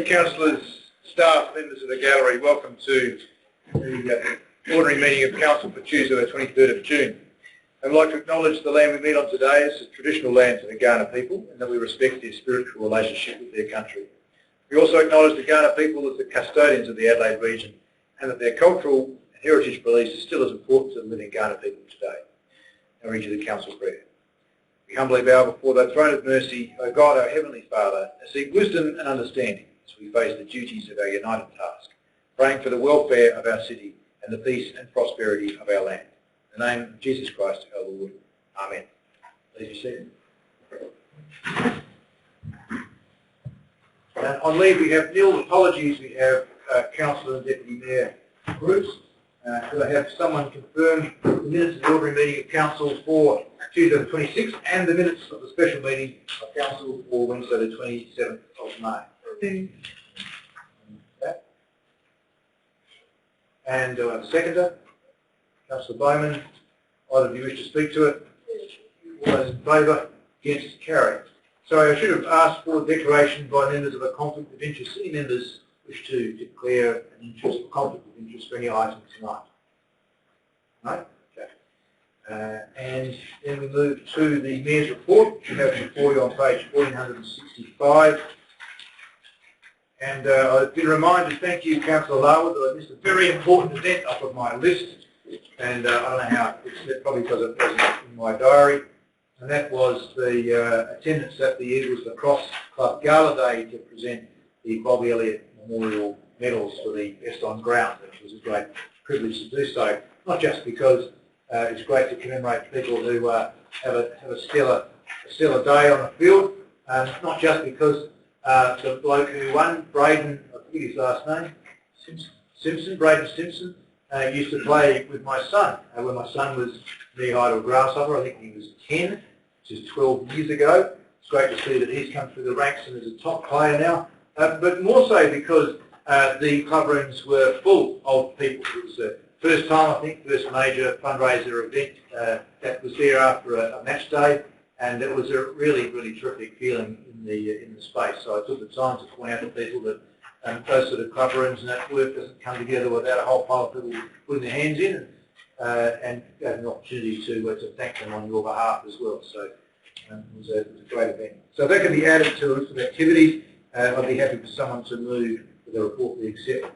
Councillors, staff, members of the gallery, welcome to the ordinary meeting of Council for Tuesday the 23rd of June. I'd like to acknowledge the land we meet on today as the traditional land of the Kaurna people and that we respect their spiritual relationship with their country. We also acknowledge the Kaurna people as the custodians of the Adelaide region and that their cultural and heritage beliefs are still as important to the living Kaurna people today. I read you the Council prayer. We humbly bow before the throne of mercy, O God, our Heavenly Father, and seek wisdom and understanding as we face the duties of our united task, praying for the welfare of our city and the peace and prosperity of our land. In the name of Jesus Christ, our Lord. Amen. Please be seated. On leave we have nil. Apologies, we have Councillor and Deputy Mayor Bruce. Could I have someone confirm the minutes of the ordinary meeting of Council for Tuesday the 26th and the minutes of the special meeting of Council for Wednesday the 27th of May? And do I have a seconder? Councillor Bowman. Either of you wish to speak to it? All those in favour? Against? Carried. Sorry, I should have asked for a declaration by members of a conflict of interest. Any members wish to declare an interest, conflict of interest for any item tonight? No? Okay. And then we move to the Mayor's report, which you have before you on page 1465. And I've been reminded, thank you, Councillor Larwood, that I missed a very important event off of my list. And I don't know how it slipped, probably because it wasn't in my diary. And that was the attendance at the Eagles Lacrosse Club Gala Day to present the Bob Elliott Memorial Medals for the Best on Ground, which was a great privilege to do so. Not just because it's great to commemorate people who have a stellar day on the field, not just because the bloke who won, Braden, I forget his last name, Braden Simpson, used to play with my son. When my son was knee-high to a grasshopper, I think he was 10, which is 12 years ago. It's great to see that he's come through the ranks and is a top player now. But more so because the club rooms were full of people. It was the first time, I think, first major fundraiser event that was there after a match day, and it was a really, really terrific feeling in the space. So I took the time to point out to people that those sort of club rooms and that work doesn't come together without a whole pile of people putting their hands in, and had an opportunity to thank them on your behalf as well. So it was a great event. So that can be added to a list of activities. I'd be happy for someone to move for the report be accepted.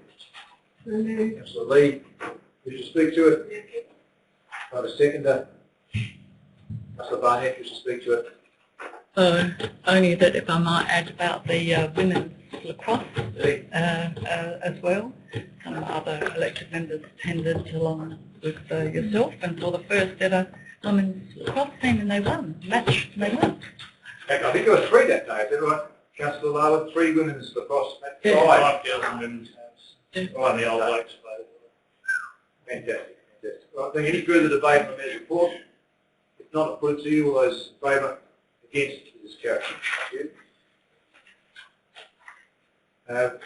Councillor Lee, wish to speak to it? I have a seconder. Councillor Barnett, wish to speak to it? Only that if I might add about the women's lacrosse as well. Some other elected members attended along with yourself, and for the first ever women's lacrosse team, and they won. Match, they won. I think there were 3 that day, is that right? Councillor Larwood, 3 women's lacrosse match. Yeah. 5,000 women's matches. Right, the old blokes played. Fantastic, fantastic. Right, then any further debate on the Mayor's report? If not, I'll put it to you. All those in favour? Against? This carried. Thank you.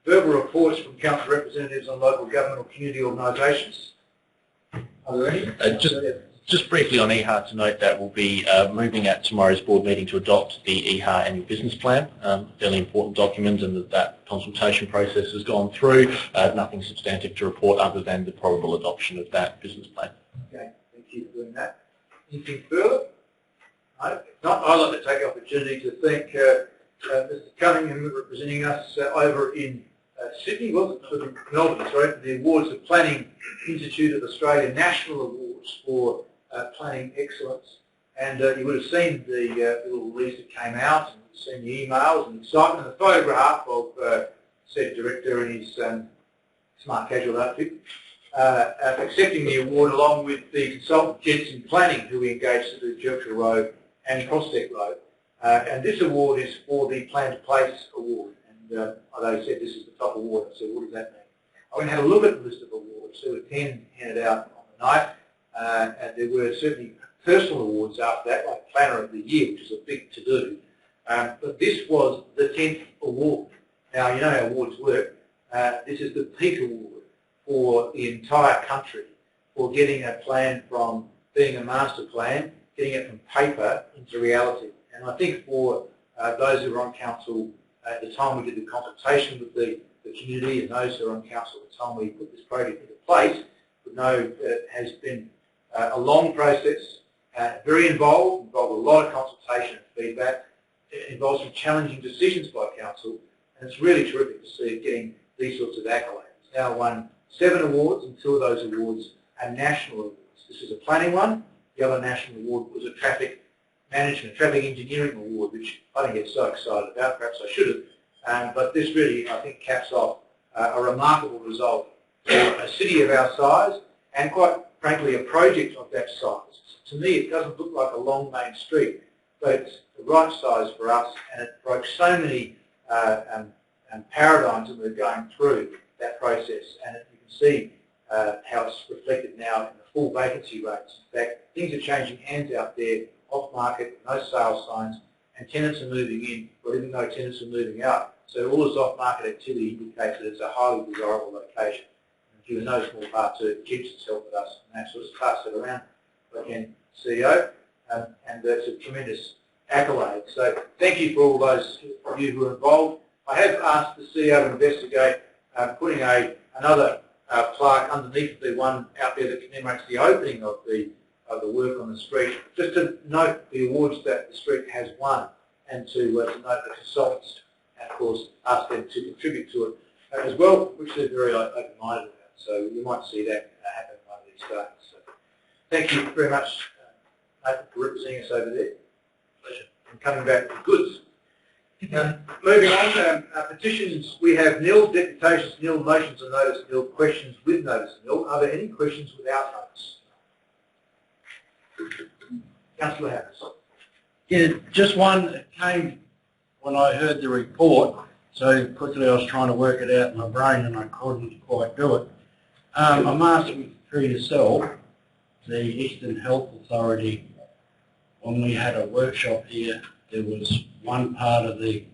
Verbal reports from council representatives on local government or community organisations. Are there any? Just briefly on EHA to note that we'll be moving at tomorrow's board meeting to adopt the EHA annual business plan, a fairly important document, and that consultation process has gone through. Nothing substantive to report other than the probable adoption of that business plan. Okay, thank you for doing that. Anything further? No? If not, I'd like to take the opportunity to thank Mr. Cunningham representing us over in Sydney, Melbourne, sorry, for the awards of Planning Institute of Australia National Awards for planning excellence. And you would have seen the little release that came out, and seen the emails and excitement, and the photograph of said director in his smart casual outfit accepting the award, along with the consultant Jensen Planning, who we engaged to do Churchill Road and Prospect Road. And this award is for the Planned Place Award. And they said this is the top award. I said, what does that mean? I went and had a look at the list of awards. There were 10 handed out on the night. And there were certainly personal awards after that, like Planner of the Year, which is a big to-do. But this was the 10th award. Now, you know how awards work. This is the peak award for the entire country for getting a plan from being a master plan, getting it from paper into reality. And I think for those who are on council At the time we did the consultation with the community and those who are on council at the time we put this project into place, we know it has been a long process, very involved a lot of consultation and feedback. It involves some challenging decisions by council, and it's really terrific to see it getting these sorts of accolades. It's now won 7 awards, and 2 of those awards are national awards. This is a planning one. The other national award was a traffic management, traffic engineering award, which I didn't get so excited about. Perhaps I should have. But this really, I think, caps off a remarkable result for a city of our size, and quite frankly, a project of that size. To me, it doesn't look like a long main street, but it's the right size for us, and it broke so many paradigms that we're going through that process, and you can see how it's reflected now in the full vacancy rates. In fact, things are changing hands out there, off-market, no sales signs, and tenants are moving in, or even though tenants are moving out. So all this off-market activity indicates that it's a highly desirable location. And due in no small part to Jim's help with us, and that sort of pass it around again, CEO, and that's a tremendous accolade. So thank you for all those of you who are involved. I have asked the CEO to investigate putting another plaque underneath the one out there that commemorates the opening of the work on the street, just to note the awards that the street has won, and to note the consultants, and of course ask them to contribute to it as well, which they're very open-minded about. So you might see that happen one of these days. So thank you very much, Nathan, for representing us over there. Pleasure. And coming back to goods. Moving on, petitions, we have nil, deputations nil, motions of notice nil, questions with notice nil. Are there any questions without notice? Councillor Harris. Yeah, just one that came when I heard the report, so quickly I was trying to work it out in my brain and I couldn't quite do it. I'm asking for yourself, the Eastern Health Authority, when we had a workshop here, there was one part of the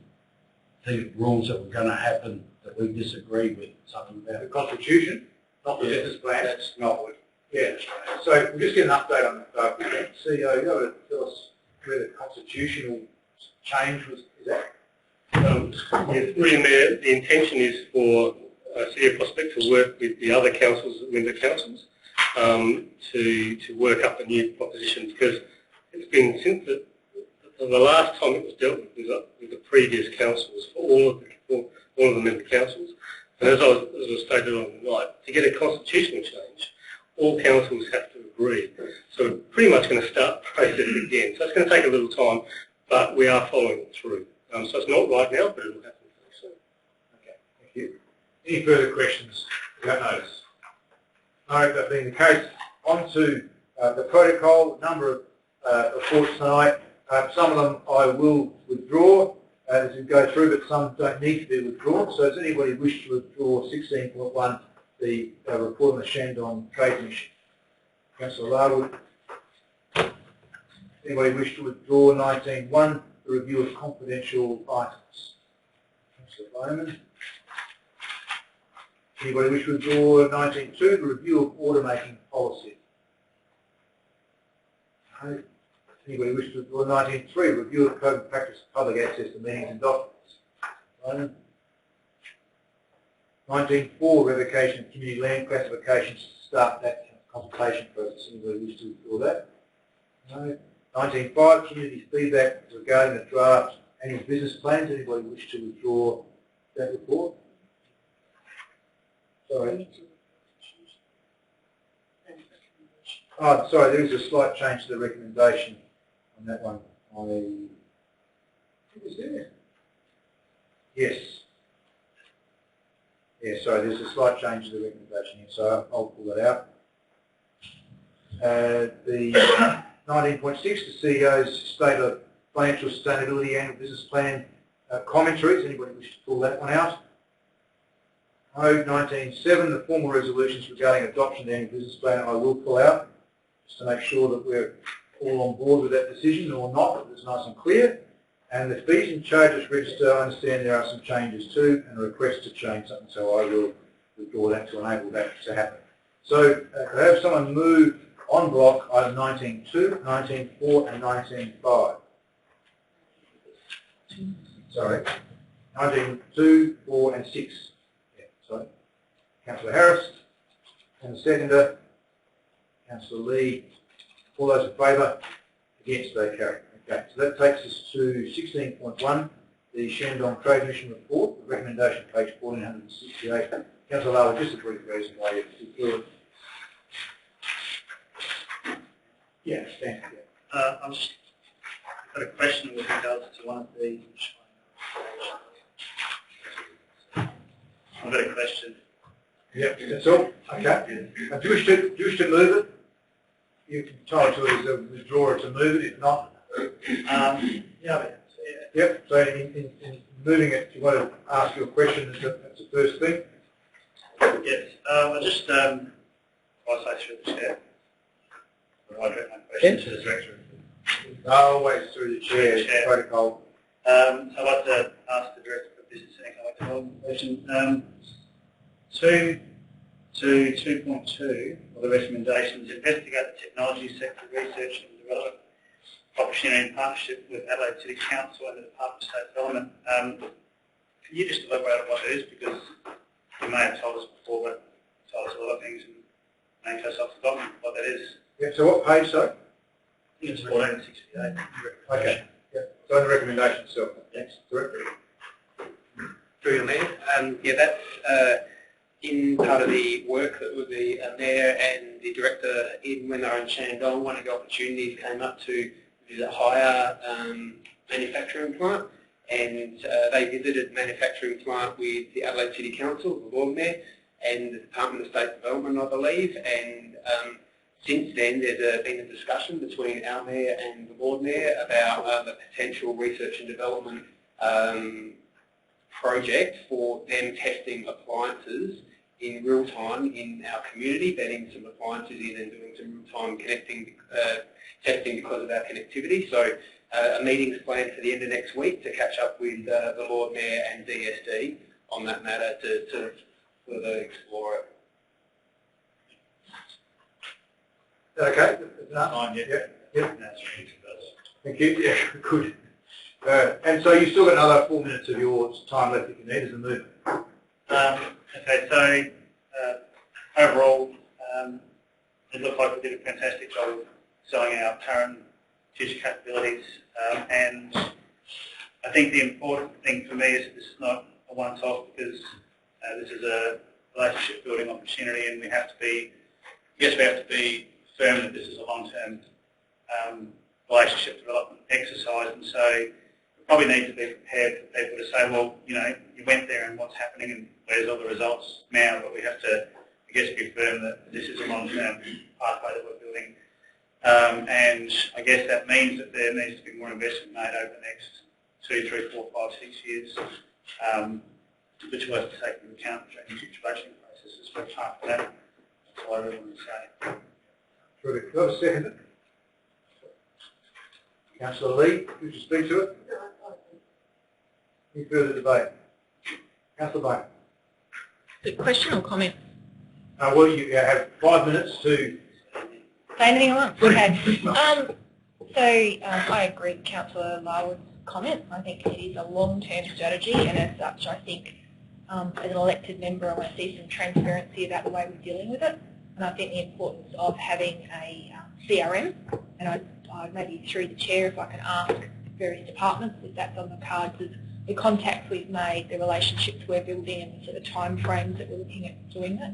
rules that were going to happen that we disagreed with, something about The Constitution, not the business plan. That's not what. Yeah. So we'll just get an update on that. CEO, you've got to tell us where the constitutional change was. Is that? The intention is for City of Prospect to work with the other councils, Windsor councils, to work up a new proposition, because it's been since the last time it was dealt with the previous councils for all of the member councils. And as I stated on the night, to get a constitutional change, all councils have to agree. So we're pretty much going to start the process again. So it's going to take a little time, but we are following it through. So it's not right now, but it will happen soon. Okay, thank you. Any further questions about notice? No, that being the case, on to the protocol. A number of reports tonight. Some of them I will withdraw as we go through, but some don't need to be withdrawn. So does anybody wish to withdraw 16.1, the report on the Shandong Trade Commission? Councillor Larwood. Anybody wish to withdraw 19.1, the review of confidential items? Councillor Bowman. Anybody wish to withdraw 19.2, the review of order making policy? No. Anybody wish to withdraw 19.3, review of code of practice of public access to meetings and documents? No. 19.4, revocation of community land classifications to start that consultation process. Anybody wish to withdraw that? No. 19.5, community feedback regarding the draft annual business plans. Anybody wish to withdraw that report? Sorry. Oh, sorry, there is a slight change to the recommendation on that one. Is there? Yes. Yeah, sorry, there's a slight change to the recommendation here, so I'll pull that out. The 19.6, the CEO's State of Financial Sustainability Annual Business Plan commentaries. Anybody wish to pull that one out? No. 19.7, the formal resolutions regarding adoption of the annual business plan, I will pull out, just to make sure that we're all on board with that decision, or not, that it's nice and clear. And the fees and charges register, I understand there are some changes too, and a request to change something, so I will withdraw that to enable that to happen. So could I have someone move on block item 19.2, 19.4 and 19.5? Sorry. hunting 2, 4 and 6. Yeah, sorry. Councillor Harris, and the seconder, Councillor Lee. All those in favour? Against? They carry. Okay, so that takes us to 16.1, the Shandong Trade Mission report, the recommendation page 1468. Councillor Lara, just a brief reason why you withdrew it. Yeah, stand. I've just got a question with regards to one of the. I've got a question. Yep, that's all. Okay. Do you wish to move it? You can tell it to us a withdrawer to move it. If not, Yeah. yep. So in moving it, you want to ask your question. That's the first thing. Yes. I just I'll say through the chair. I'll direct my question to the director. Always through the chair. Chair. Protocol. So I'd like to ask the director of business and economic development question. 2.2 of the recommendations, investigate the technology sector research and development opportunity in partnership with Adelaide City Council and the Department of State Development. Can you just elaborate on what it is? Because you may have told us before, but told us a lot of things and in case I've forgotten what that is. Yeah. So what page, sorry? I think it's 1468. Okay. Yeah. So in the recommendation itself. Thanks. Director. Through your mayor. Yeah, that's in part of the work that the mayor and the director in when they were in Shandong, one of the opportunities came up to visit a higher manufacturing plant, and they visited manufacturing plant with the Adelaide City Council, the Lord Mayor, and the Department of State Development, I believe, and since then there's been a discussion between our mayor and the Lord Mayor about the potential research and development project for them testing appliances in real time in our community, bedding some appliances in and doing some real time connecting, testing because of our connectivity. So a meeting's planned for the end of next week to catch up with the Lord Mayor and DSD on that matter to further explore it. Is that okay? Fine, yeah. Yeah. That's really good. Thank you. Yeah. Good. And so you've still got another 4 minutes of your time left if you need as a move. Okay, so overall, it looked like we did a fantastic job of selling our current future capabilities, and I think the important thing for me is that this is not a one-off, because this is a relationship building opportunity, and we have to be firm that this is a long-term relationship development exercise, and so we probably need to be prepared for people to say, well, you know, you went there and what's happening and where's all the results now, but we have to, I guess, be firm that this is a long-term pathway that we're building. And I guess that means that there needs to be more investment made over the next 2, 3, 4, 5, 6 years, which we'll have to take into account during the future budgeting processes. But apart from that, that's all I really want to say. Terrific. Do I have a second? Councillor Lee, would you speak to it? Any further debate? Councillor Bain. The question or comment? Well, you have 5 minutes to... Say anything I want? Okay. I agree with Councillor Lara's comment. I think it is a long-term strategy, and as such, I think as an elected member, I want to see some transparency about the way we're dealing with it. And I think the importance of having a CRM, and I maybe through the chair, if I can ask various departments if that's on the cards, is the contacts we've made, the relationships we're building, and the sort of time frames that we're looking at doing that.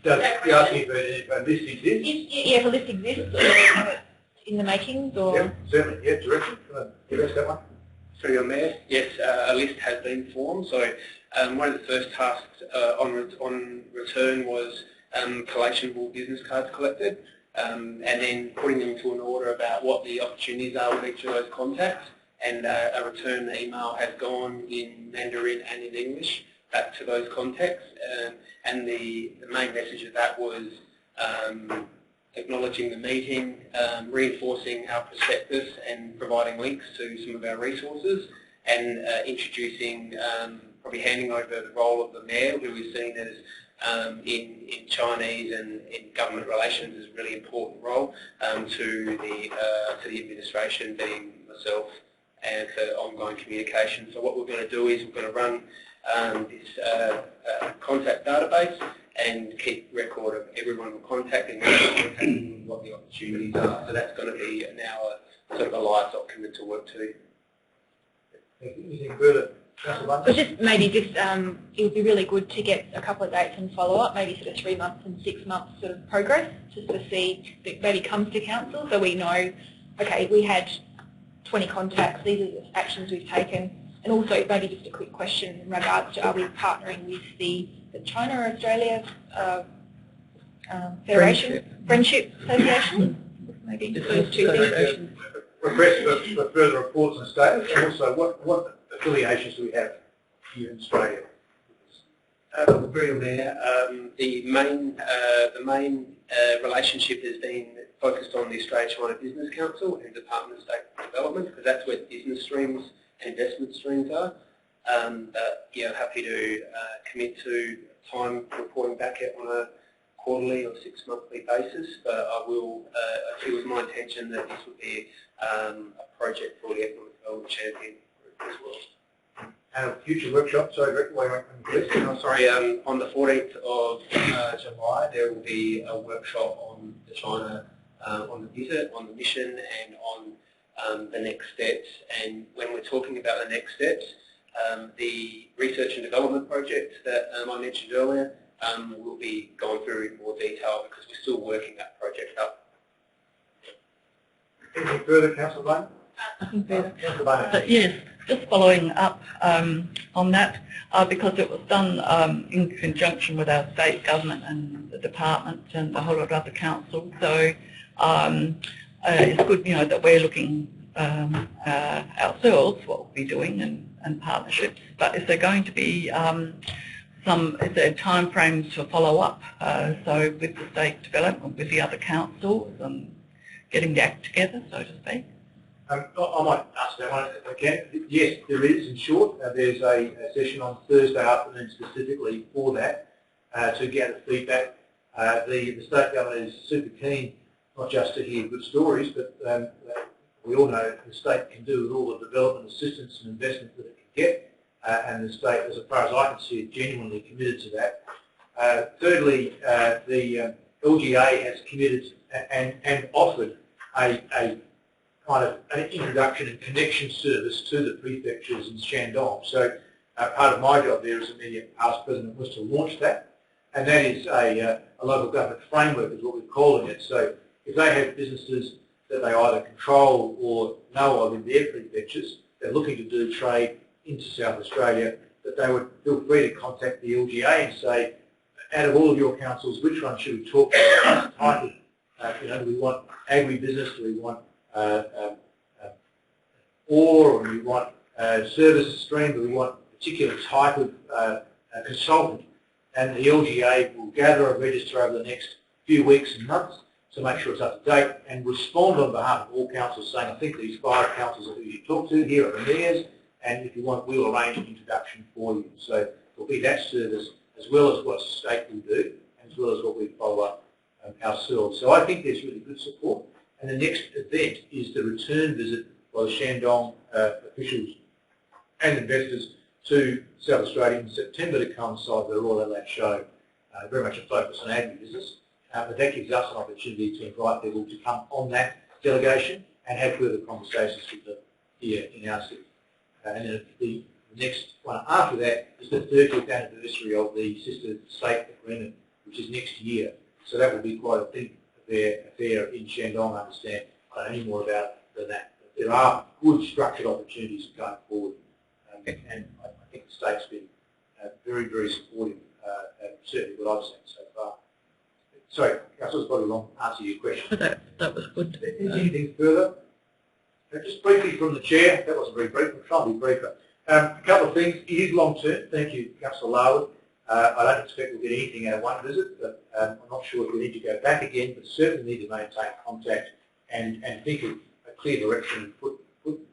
Does you asking if a list exists? If a list exists, or it's in the makings, or... Yeah, certainly. Yeah, direction. Give us that one. Through your mayor, yes, a list has been formed. So one of the first tasks on return was collation of all business cards collected, and then putting them into an order about what the opportunities are with each of those contacts. And a return email has gone in Mandarin and in English back to those contacts. And the main message of that was acknowledging the meeting, reinforcing our prospectus and providing links to some of our resources, and introducing, probably handing over the role of the mayor, who is seen as in Chinese and in government relations is a really important role, to the administration, being myself and for ongoing communication. So what we're going to do is we're going to run this contact database and keep record of everyone we're contacting and what the opportunities are. So that's going to be now a sort of a live document to work to. Anything further? Councillor So just it would be really good to get a couple of dates and follow up, maybe sort of 3 months and 6 months sort of progress, just to see that maybe comes to council, so we know, okay, we had 20 contacts, these are the actions we've taken, and also maybe just a quick question in regards to, are we partnering with the China or Australia Federation? Friendship Association? Maybe those two things. Request for further reports and status, and also what affiliations do we have here in Australia? Through there, the main relationship has been focused on the Australia-China Business Council and Department of State Development, because that's where business streams and investment streams are. Yeah, happy to commit to time reporting back on a quarterly or 6-monthly basis, but I will, it was my intention that this would be a project for the Economic Development Champion Group as well. And a future workshop, sorry, Rick, on the 14th of July, there will be a workshop on the China, on the visit, on the mission, and on the next steps. And when we're talking about the next steps, the research and development project that I mentioned earlier will be going through in more detail, because we're still working that project up. Anything further, Councillor Bain? Nothing further. Councillor Bain. Yes, just following up on that, because it was done in conjunction with our state government and the department and a whole lot of other councils. So it's good, you know, that we're looking ourselves what we'll be doing and partnerships. But is there going to be is there time frames for follow up? So with the state development, with the other councils, and getting the act together, so to speak. I might answer that one if I can. Yes, there is, in short. There's a session on Thursday afternoon specifically for that, to gather feedback. The state government is super keen, not just to hear good stories, but we all know the state can do with all the development assistance and investment that it can get, and the state, as far as I can see, is genuinely committed to that. Thirdly, the LGA has committed and offered a kind of an introduction and connection service to the prefectures in Shandong. So part of my job there as immediate past president was to launch that, and that is a local government framework is what we're calling it. So if they have businesses that they either control or know of in their prefectures, they're looking to do trade into South Australia, that they would feel free to contact the LGA and say, out of all of your councils, which one should we talk to? Type of, do we want agribusiness? Do we want ore, or do we want service stream? Do we want a particular type of consultant? And the LGA will gather a register over the next few weeks and months to make sure it's up to date and respond on behalf of all councils, saying, I think these 5 councils are who you talk to, here are the mayors, and if you want, we'll arrange an introduction for you. So it'll be that service as well as what the state will do, as well as what we follow up ourselves. So I think there's really good support. And the next event is the return visit by the Shandong officials and investors to South Australia in September to coincide with the Royal Adelaide Show. Very much a focus on agribusiness. But that gives us an opportunity to invite people to come on that delegation and have further conversations with them here in our city. And then the next one after that is the 30th anniversary of the Sister State Agreement, which is next year. So that will be quite a big affair in Shandong, I understand. I don't know any more about it than that. But there are good structured opportunities going forward. And I think the state's been very, very supportive, certainly what I've seen so far. Sorry, Councillor, probably wrong answer to your question. That was good. Anything further? Just briefly from the Chair, that wasn't very brief, I'll try and be briefer. A couple of things. It is long term. Thank you, Councillor Larwood. I don't expect we'll get anything out of one visit, but I'm not sure if we need to go back again, but certainly need to maintain contact and think of a clear direction and put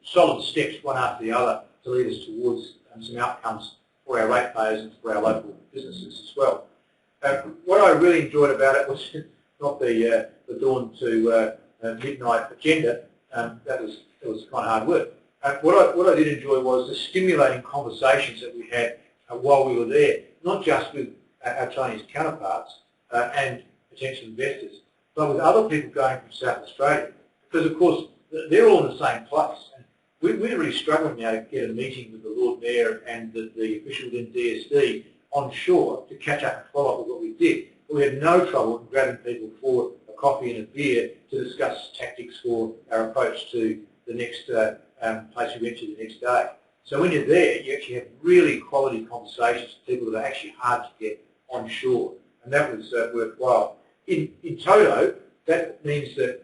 solid steps one after the other to lead us towards some outcomes for our ratepayers and for our local businesses as well. What I really enjoyed about it was not the dawn to midnight agenda. That was kind of hard work. What I did enjoy was the stimulating conversations that we had while we were there, not just with our Chinese counterparts and potential investors, but with other people going from South Australia. Because, of course, they're all in the same place. And we're really struggling now to get a meeting with the Lord Mayor and the officials in DSD on shore to catch up and follow up with what we did. But we had no trouble in grabbing people for a coffee and a beer to discuss tactics for our approach to the next place we went to the next day. So when you're there, you actually have really quality conversations with people that are actually hard to get on shore, and that was worthwhile. In Toto, that means that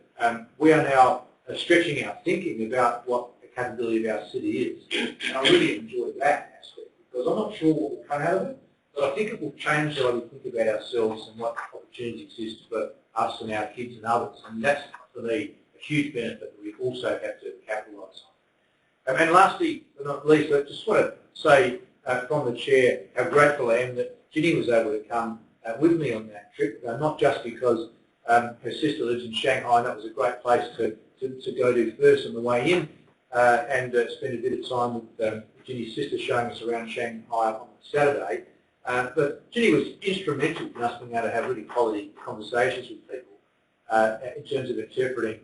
we are now stretching our thinking about what the capability of our city is. And I really enjoyed that aspect, because I'm not sure what will come out of it, but I think it will change the way we think about ourselves and what opportunities exist for us and our kids and others. And that's, for me, a huge benefit that we also have to capitalise on. And lastly, but not least, I just want to say from the Chair how grateful I am that Ginny was able to come with me on that trip, not just because her sister lives in Shanghai, and that was a great place to go to first on the way in, and spend a bit of time with Ginny's sister showing us around Shanghai on Saturday. But Ginny was instrumental in us being able to have really quality conversations with people in terms of interpreting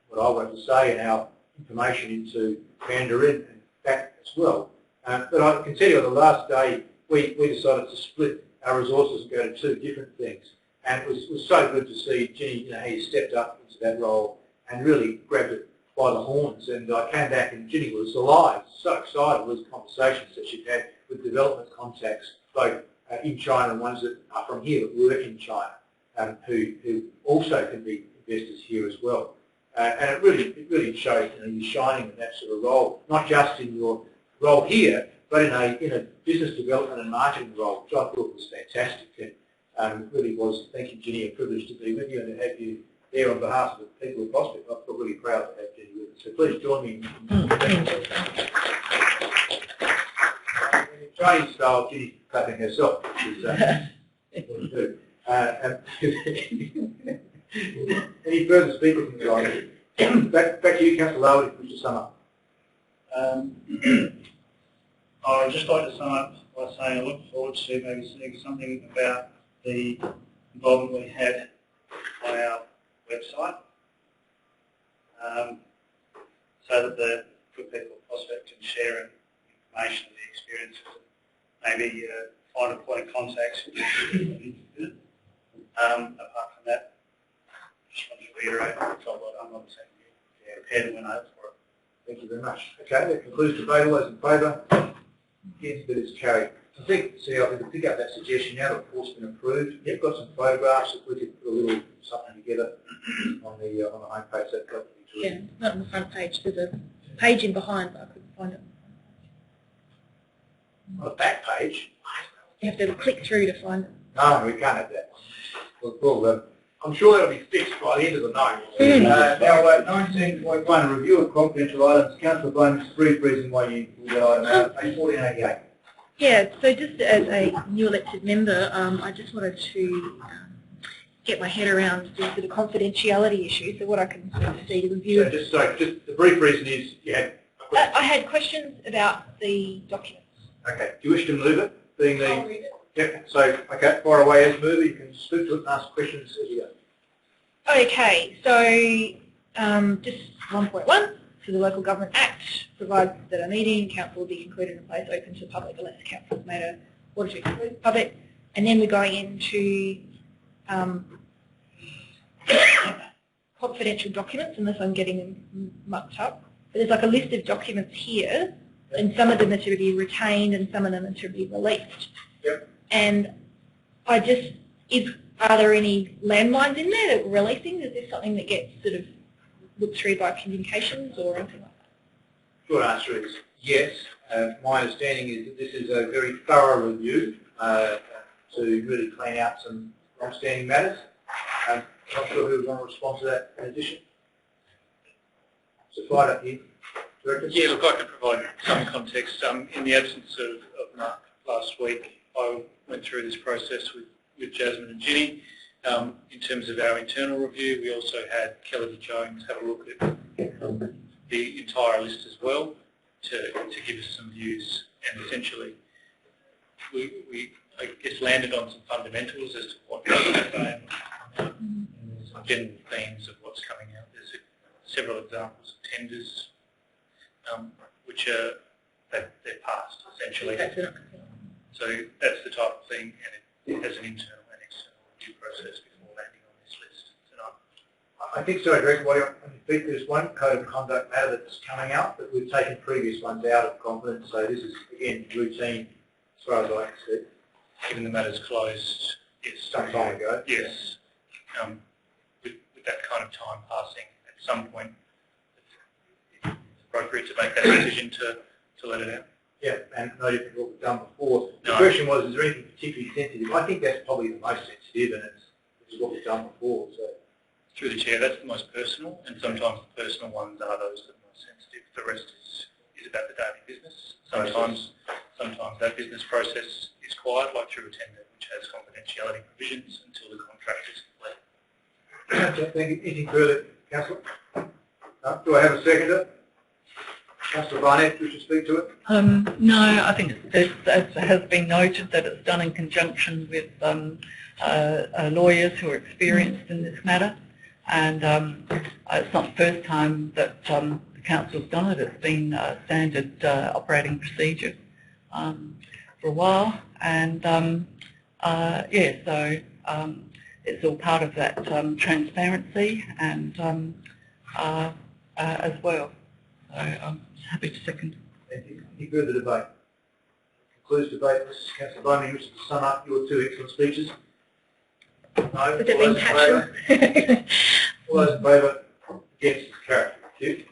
what I want to say and our information into Mandarin and back as well. But I can tell you on the last day, we decided to split our resources and go to two different things. And it was so good to see Ginny, how he stepped up into that role and really grabbed it by the horns. And I came back and Ginny was alive, so excited with these conversations that she'd had with development contacts, both in China and ones that are from here that work in China, who also can be investors here as well. And it really shows you shining in that sort of role, not just in your role here, but in a business development and marketing role, which I thought was fantastic. And it really was, thank you, Ginny, a privilege to be with you and to have you there on behalf of the people of Prospect. I feel really proud to have Ginny with us. So please join me in Chinese style, Ginny clapping herself, which is what to do. Any further speakers in the audience? Back to you, Councillor Lowe, if you wish to sum up. I would just like to sum up by saying I look forward to maybe seeing something about the involvement we had on our website, so that the good people of Prospect can share information and the experiences, maybe find a point of contact. Apart from that, I just want to reiterate I'm not prepared to win over for it. Thank you very much. Okay, that concludes the debate. All those in favour? Against, that is carried. I think, see, I can pick up that suggestion now. The report's been approved. You've got some photographs. If we could put a little something together on the homepage, that would be terrific. Yeah, not on the front page. There's a page in behind, but I couldn't find it. On the back page? You have to click through to find it. No, we can't have that. Well, I'm sure that'll be fixed by the end of the night. Now, 19.1, review of confidential items. Councillor Bowman's brief reason why you pulled that item out. Page 1488. Yeah, so just as a new elected member, I just wanted to get my head around the sort of confidentiality issue. So what I can sort of see the review. So just the brief reason is you had. I had questions about the documents. Okay. Do you wish to move it? Being the. I'll read it. Yep. So okay, fire away as mover. You can speak to it and ask questions as you go. Okay, so just 1.1. So the Local Government Act provides that a meeting, council will be included in a place open to the public unless the council has made an order to exclude the public. And then we're going into confidential documents, unless I'm getting them mucked up. But there's like a list of documents here, and some of them are to be retained and some of them are to be released. Yep. And are there any landmines in there that we're releasing? Is this something that gets sort of looked through by communications or anything like that? Short answer is yes. My understanding is that this is a very thorough review to really clean out some long-standing matters. I'm not sure who would want to respond to that in addition. So Fido here. Director? Yeah, look, I could provide some context. In the absence of Mark last week, I went through this process with Jasmine and Ginny. In terms of our internal review, we also had Kelly Jones have a look at the entire list as well to give us some views, and essentially we I guess landed on some fundamentals as to what goes on and some general themes of what's coming out. There's several examples of tenders which are they're passed essentially. So that's the type of thing, and it has an internal and external review process before landing on this list tonight. I think so, Director. While you're on your feet, there's one code of conduct matter that's coming out, but we've taken previous ones out of confidence, so this is, again, routine as far as I can see. Given the matter's closed, yes. Some time ago. Yes. With that kind of time passing, at some point it's appropriate to make that decision to let it out. Yeah, and no different to what we've done before. The No. question was, is there anything particularly sensitive? I think that's probably the most sensitive, and it's what we've done before. So. Through the Chair, that's the most personal, and sometimes the personal ones are those that are most sensitive. The rest is about the daily business. Sometimes that business process is quiet, like through a tender, which has confidentiality provisions until the contract is complete. Thank you. Anything further, Councillor? No? Do I have a seconder? Councillor Barnett, wish to speak to it? No, I think it has been noted that it's done in conjunction with lawyers who are experienced in this matter, and it's not the first time that the Council's done it. It's been standard operating procedure for a while, and yeah, so it's all part of that transparency and as well. So I'm happy to second. Thank you. Any further debate? Concludes debate. Councillor Bowman, you wish to sum up your two excellent speeches? No. Has it been passionate? All those in favour? Against? Carried. Thank you.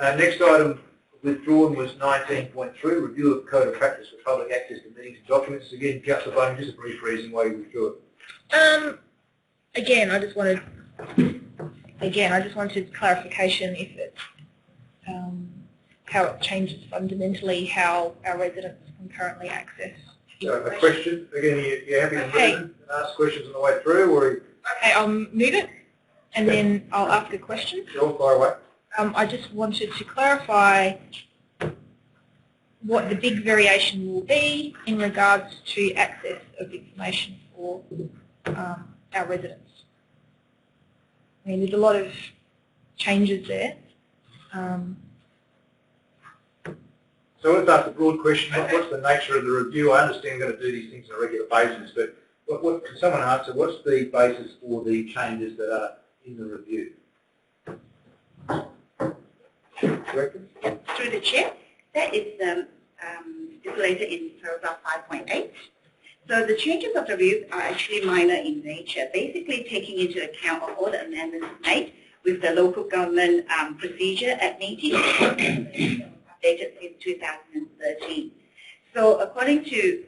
Next item withdrawn was 19.3, review of code of practice for public access to meetings and documents. Again, Councillor Bowman, just a brief reason why you withdrew it. Again, I just wanted clarification if it's how it changes fundamentally how our residents can currently access So information. a question, again, you're happy to move it and ask questions on the way through, or Okay, I'll move it and then I'll ask a question. you'll fire away? I just wanted to clarify what the big variation will be in regards to access of information for our residents. I mean, there's a lot of changes there. So let's ask a broad question. What's the nature of the review? I understand you're going to do these things on a regular basis, but what can someone answer? What's the basis for the changes that are in the review? Director? Through the Chair, that is stipulated in paragraph 5.8. So the changes of the review are actually minor in nature, basically taking into account of all the amendments made with the local government procedure at meeting updated in 2013. So according to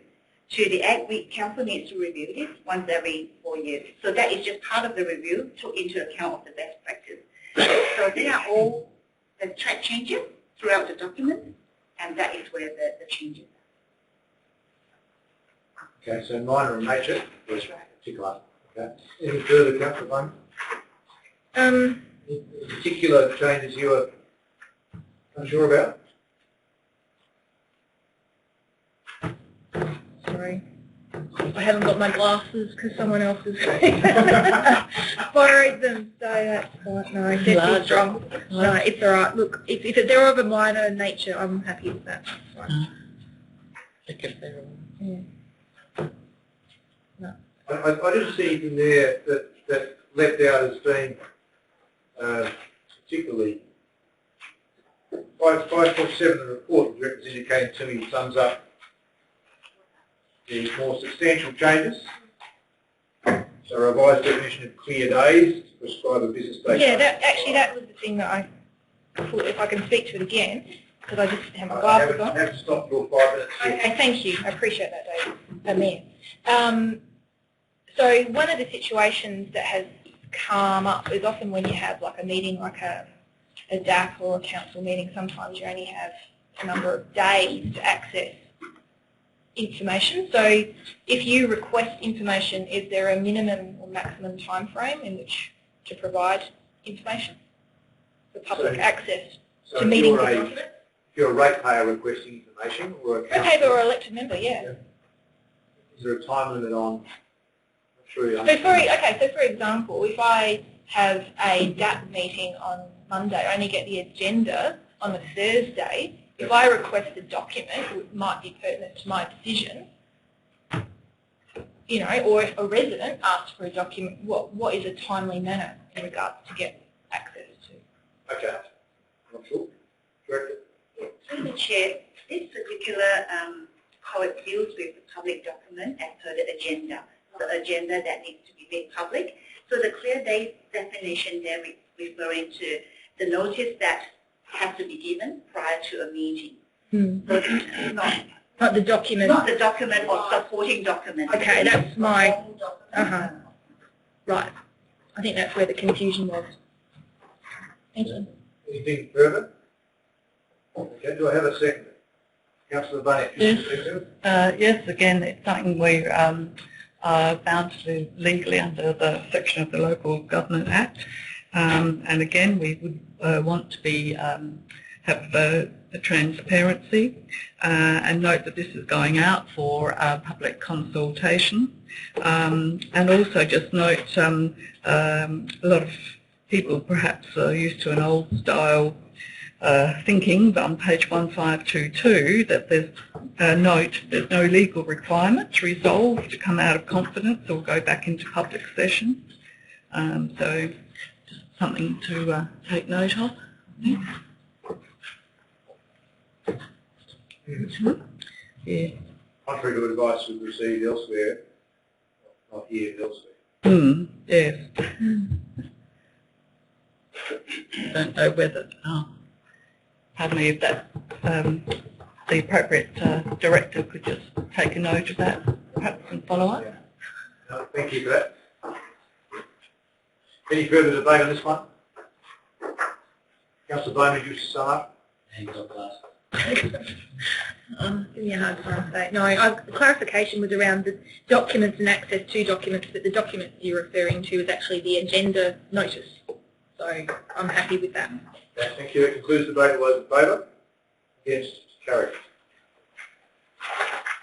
the Act, Council needs to review this once every 4 years. So that is just part of the review, took into account of the best practice. So they are all the track changes throughout the document, and that is where the changes are. Okay, so minor in nature. That's right. Particular. Okay. Any further, Councillor Bowman? Any particular changes you are unsure about? Sorry, I haven't got my glasses because someone else has borrowed them, so that's fine. No, definitely strong. No, it's all right. Look, if they're of a minor nature, I'm happy with that. That's fine. Yeah. No. I didn't see anything there that left out as being particularly 5.7 of the report, the director's indicating to me sums up the more substantial changes. So a revised definition of clear days to prescribe a business day. Yeah, that was the thing that I thought, if I can speak to it again, because I just have my I glasses on. have to stop your 5 minutes. Okay, thank you. I appreciate that, Mayor. So one of the situations that has come up is often when you have like a meeting, like a DAC or a council meeting, sometimes you only have a number of days to access information. So if you request information, is there a minimum or maximum time frame in which to provide information? for public access So to if meetings you're and a, documents. if you're a ratepayer requesting information or a Okay, councillor, or elected member, yeah. is there a time limit on? I'm sure you So for, understand. so for example, if I have a DAP meeting on Monday, I only get the agenda on the Thursday. If I request a document, it might be pertinent to my decision, you know, or if a resident asks for a document, what is a timely manner in regards to get access to? Okay. Not sure. Director? Through the chair, this particular code deals with the public document as per the agenda that needs to be made public. So the clear date definition there referring to the notice that has to be given prior to a meeting. So Not the document. not the document or supporting document. Okay, that's my, right. I think that's where the confusion was. Thank you. Anything further? Okay, do I have a second? Councillor Bunny, Yes. Yes, again, it's something we are bound to do legally under the section of the Local Government Act. And again, we would want to be have the transparency and note that this is going out for public consultation. And also just note a lot of people perhaps are used to an old style thinking, but on page 1522 that there's a note, there's no legal requirement to resolve to come out of confidence or go back into public session. So just something to take note of. Yeah. Contrary to advice we've received elsewhere, not here, elsewhere. Yes. Don't know whether, pardon me, if that the appropriate director could just take a note of that, perhaps, and follow up. Yeah. No, thank you for that. Any further debate on this one? Councillor Bowman, you wish to sum up? Give me a hard time to say. No, clarification was around the documents and access to documents, but the document you're referring to is actually the agenda notice. So I'm happy with that. Okay, thank you. That concludes the debate. All those in favour? Against? Carried.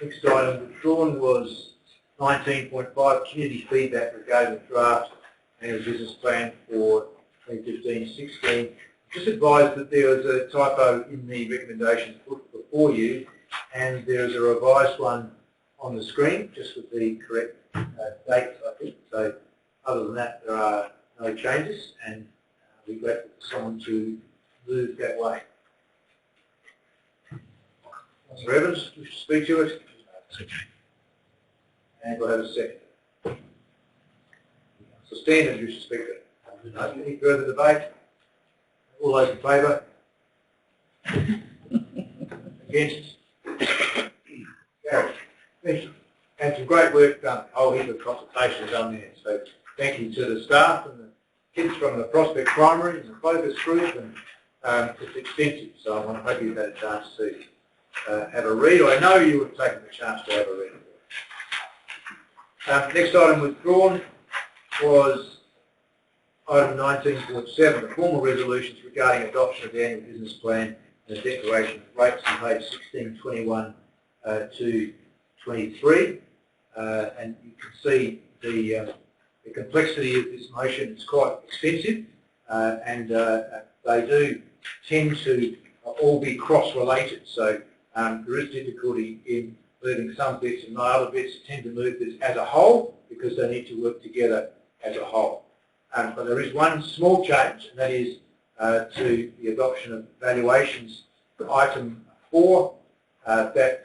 Next item withdrawn was 19.5 community feedback regarding the draft annual business plan for 2015-16. Just advised that there was a typo in the recommendations put before you, and there is a revised one on the screen, just with the correct dates, I think. So other than that, there are no changes, and we're grateful for someone to move that way. Councillor Evans, wish to speak to it? It's okay. And we'll have a second. So Standard, wish to speak to it? No. Any further debate? All those in favour? Against? Carried. Thank you. And some great work done. A whole heap of consultation done there. So thank you to the staff and the kids from the Prospect Primary and the focus group, and it's extensive. So I hope you've had a chance to have a read. I know you would have taken the chance to have a read. Next item withdrawn was item 19.7, the formal resolutions regarding adoption of the annual business plan and the declaration of rates on page 1621 to 23. And you can see the complexity of this motion is quite extensive, and they do tend to all be cross-related. So there is difficulty in moving some bits, and my other bits tend to move this as a whole because they need to work together as a whole. But there is one small change, and that is to the adoption of valuations for item 4, that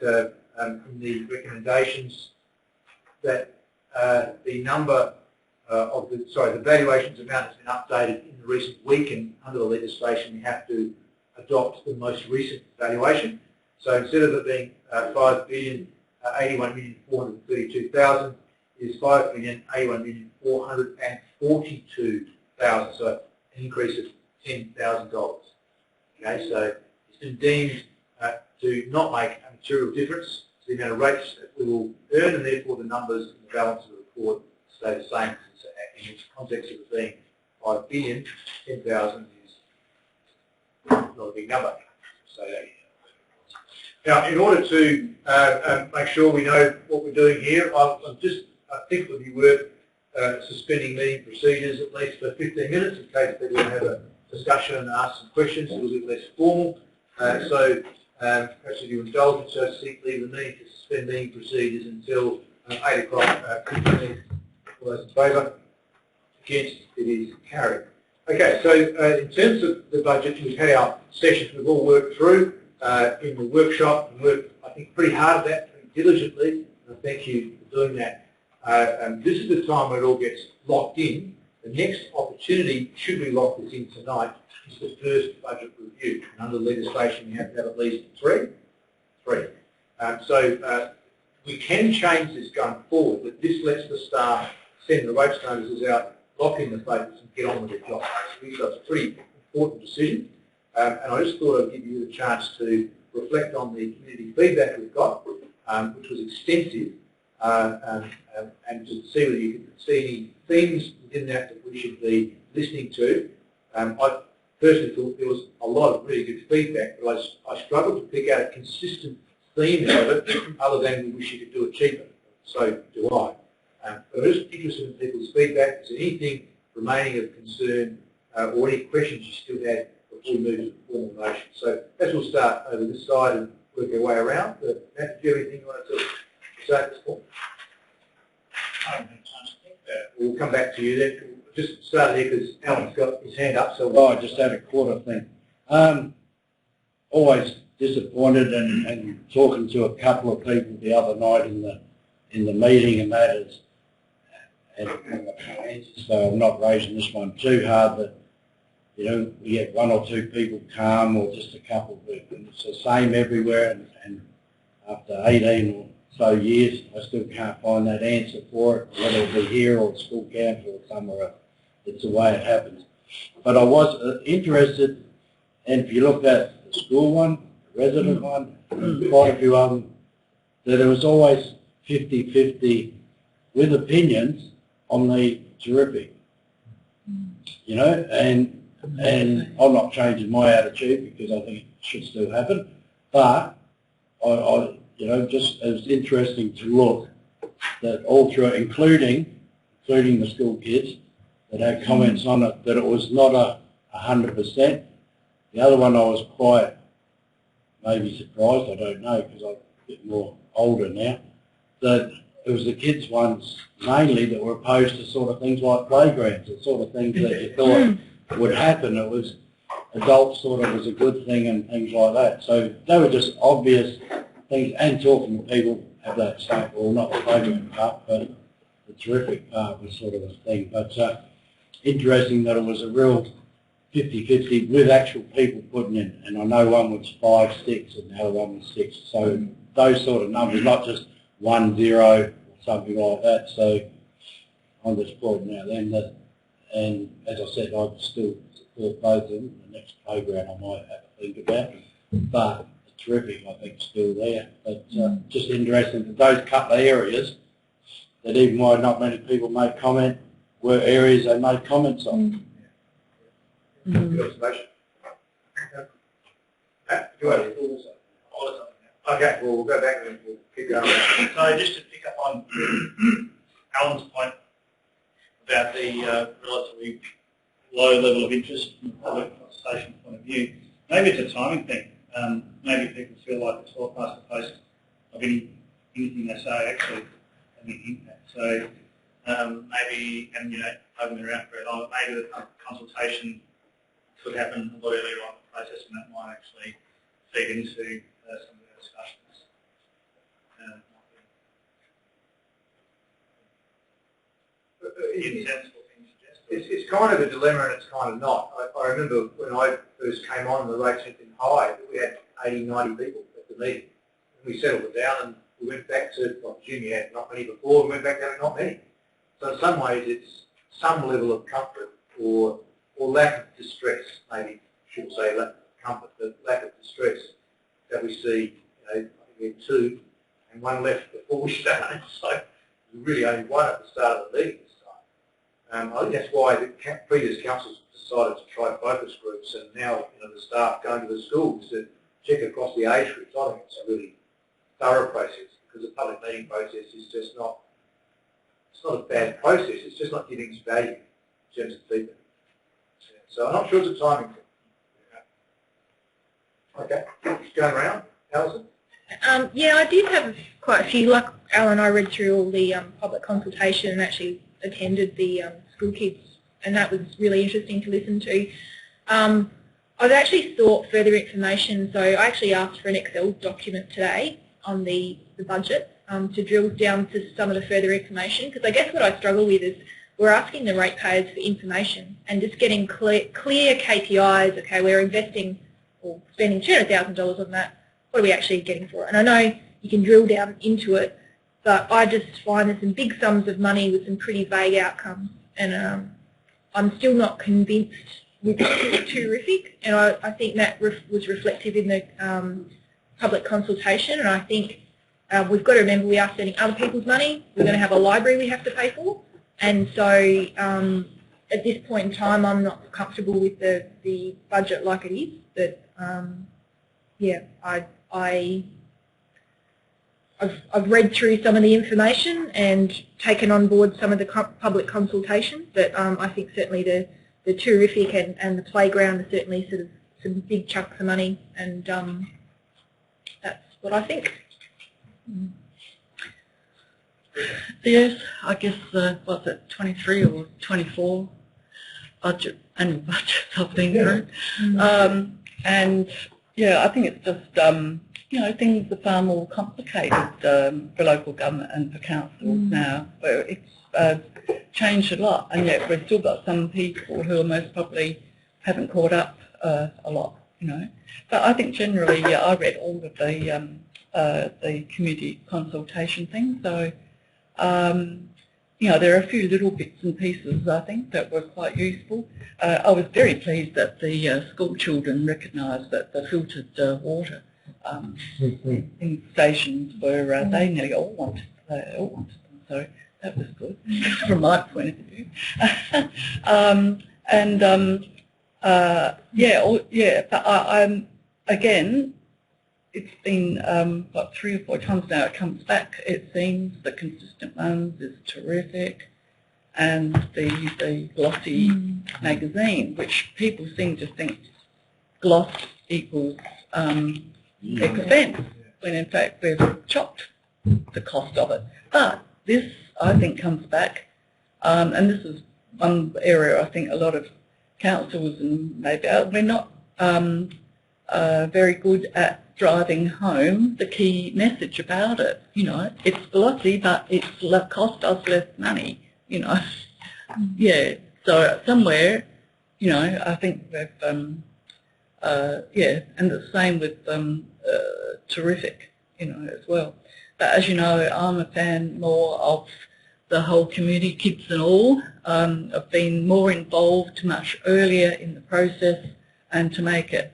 from the recommendations that the number of the valuations amount has been updated in the recent week, and under the legislation we have to adopt the most recent valuation. So instead of it being 5,081,432,000, it is 5,081,442,000, so an increase of $10,000. Okay, so it's been deemed to not make a material difference to the amount of rates that we will earn, and therefore the numbers and the balance of the report stay the same. In the context of it being 5 billion, 10,000 is not a big number. So now, in order to make sure we know what we're doing here, I think it would be worth suspending meeting procedures at least for 15 minutes in case people want to have a discussion and ask some questions, a little bit less formal. So perhaps if you indulge me, so seek leave the meeting to suspend meeting procedures until 8 o'clock. 15 minutes. All those in favour? Against? It is carried. Okay, so in terms of the budget, we've had our sessions we've all worked through in the workshop, and worked, I think, pretty hard at that, pretty diligently, and thank you for doing that. This is the time where it all gets locked in. The next opportunity, should we lock this in tonight, is the first budget review. And under legislation, you have to have at least three. So we can change this going forward, but this lets the staff send the rates notices out, lock in the papers, and get on with their job. So it's a pretty important decision. And I just thought I'd give you the chance to reflect on the community feedback we've got, which was extensive, and to see whether you can see any themes within that that we should be listening to. I personally thought there was a lot of really good feedback, but I struggled to pick out a consistent theme out of it, other than we wish you could do it cheaper. So do I. But I'm just interested in people's feedback. Is there anything remaining of concern or any questions you still had before we move to the formal motion? So as we'll start over this side and work our way around. Matt, do you have anything you want to say at this point? I don't have time to think about it. We'll come back to you then. We'll just start there because Alan's got his hand up. So I just had a quarter thing. Always disappointed and talking to a couple of people the other night in the meeting, and that is, so I'm not raising this one too hard, but you know, we get one or two people calm or just a couple of people. It's the same everywhere, and after 18 or so years, I still can't find that answer for it, whether it be here or school council or somewhere else. It's the way it happens. But I was interested, and if you look at the school one, the resident one, quite a few of them, that there was always 50-50 with opinions on the terrific. You know, and I'm not changing my attitude because I think it should still happen, but I you know, just as interesting to look that all through, including the school kids that had comments on it, that it was not 100%. The other one I was quite maybe surprised, I don't know, because I'm a bit more older now, that it was the kids ones mainly that were opposed to sort of things like playgrounds, the sort of things that you thought would happen. It was adults thought it was a good thing and things like that. So they were just obvious things, and talking to people have that same, well, not the playground part, but the terrific part was sort of a thing. But interesting that it was a real 50-50 with actual people putting in, and I know one was 5, 6 and the other one was 6. So those sort of numbers, not just 1, 0 or something like that. So I'm just pointing out then that, and as I said, I'd still support both of them. The next playground I might have to think about, but the terrific I think is still there. But just interesting that those couple of areas that even while not many people made comment were areas they made comments on. Good observation. Okay, well, we'll go back and we'll keep going. So just to pick up on Alan's point about the relatively low level of interest from the public consultation point of view, maybe it's a timing thing. Maybe people feel like it's well past the post of anything they say actually having an impact. So maybe, and you know, I haven't been around very long, but maybe the consultation could happen a lot earlier on in the process, and that might actually feed into some of the discussions. It's kind of a dilemma and it's kind of not. I remember when I first came on, the rates had been high. We had 80, 90 people at the meeting. And we settled it down and we went back to, well, Junior had not many before, we went back to having not many. So in some ways it's some level of comfort or lack of distress, maybe I shouldn't say lack of comfort, but lack of distress that we see. You know, I think we had 2 and 1 left before we started. So we really only 1 at the start of the meeting this I think that's why the previous councils decided to try focus groups, and now the staff going to the schools to check across the age groups. I think it's a really thorough process, because the public meeting process is just not, it's not a bad process, it's just not giving us value in terms of feedback. So I'm not sure it's a timing thing. Okay, going around, Alison? Yeah, I did have quite a few. Like Alan, I read through all the public consultation and actually attended the school kids, and that was really interesting to listen to. I've actually sought further information, so I actually asked for an Excel document today on the budget to drill down to some of the further information, because I guess what I struggle with is we're asking the ratepayers for information and just getting clear KPIs. Okay, we're investing or spending $200,000 on that. What are we actually getting for it? And I know you can drill down into it, but I just find there's some big sums of money with some pretty vague outcomes, and I'm still not convinced with terrific, and I think that was reflective in the public consultation, and I think we've got to remember we are spending other people's money. We're going to have a library we have to pay for, and so at this point in time I'm not comfortable with the budget like it is, but yeah, I've read through some of the information and taken on board some of the public consultation, but I think certainly the terrific and the playground are certainly sort of some big chunks of money, and that's what I think. Yes, I guess what's it, 23 or 24 annual budgets I've been through, and yeah, I think it's just things are far more complicated for local government and for councils now. Where it's changed a lot, and yet we've still got some people who are most probably haven't caught up a lot, But I think generally, yeah, I read all of the community consultation things, so there are a few little bits and pieces I think that were quite useful. I was very pleased that the school children recognised that the filtered water in stations were they nearly all wanted them, so that was good from my point of view. But I'm again, it's been what, 3 or 4 times now it comes back. It seems the consistent ones is terrific, and the glossy magazine, which people seem to think gloss equals expense, when in fact we've chopped the cost of it. But this, I think, comes back, and this is one area I think a lot of councils and maybe we're not very good at driving home the key message about it. It's glossy, but it's cost us less money. Yeah. So somewhere, I think we've and the same with terrific, as well. But as you know, I'm a fan more of the whole community, kids and all. I've been more involved much earlier in the process, and to make it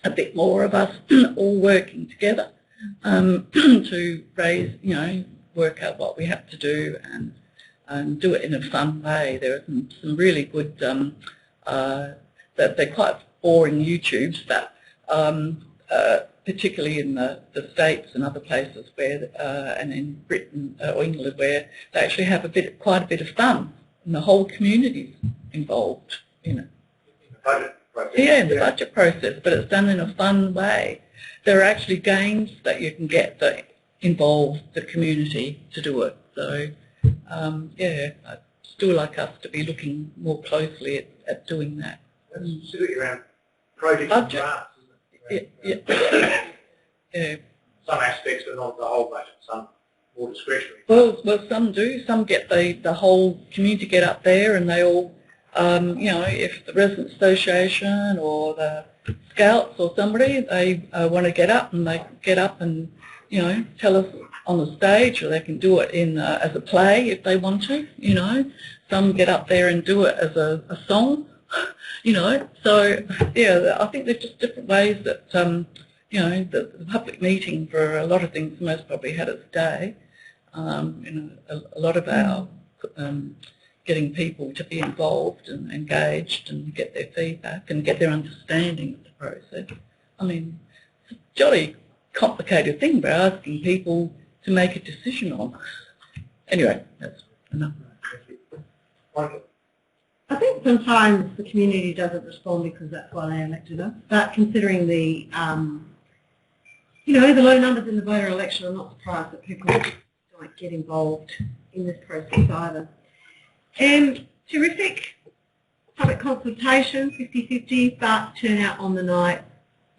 a bit more of us all working together to raise, work out what we have to do and do it in a fun way. There are some really good, that they're quite boring YouTubes, but particularly in the States and other places where, and in Britain or England, where they actually have quite a bit of fun, and the whole community's involved in it. Yeah, in the budget process, but it's done in a fun way. There are actually games that you can get that involve the community to do it. So, yeah, I'd still like us to be looking more closely at doing that. That's specifically around projects and grants, isn't it? Yeah. Some aspects, but not the whole budget. Some more discretionary. Well, some do. Some get the whole community get up there, and they all, if the resident association or the scouts or somebody, they want to get up, and they get up and tell us on the stage, or they can do it in as a play if they want to. Some get up there and do it as a song. So yeah, I think there's just different ways that the public meeting for a lot of things most probably had its day. A lot of our getting people to be involved and engaged and get their feedback and get their understanding of the process. I mean, it's a jolly complicated thing we're asking people to make a decision on. Anyway, that's enough. I think sometimes the community doesn't respond because that's why they elected us. But considering the, the low numbers in the voter election, I'm not surprised that people don't get involved in this process either. Terrific public consultation, 50-50, but turnout on the night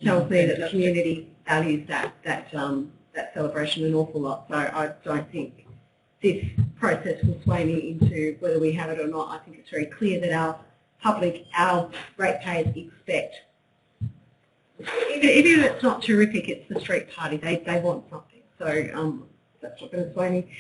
tells me that the community values that celebration an awful lot. So I don't think this process will sway me into whether we have it or not. I think it's very clear that our public, our ratepayers expect, even if it's not terrific, it's the street party. They want something. So that's not going to sway me.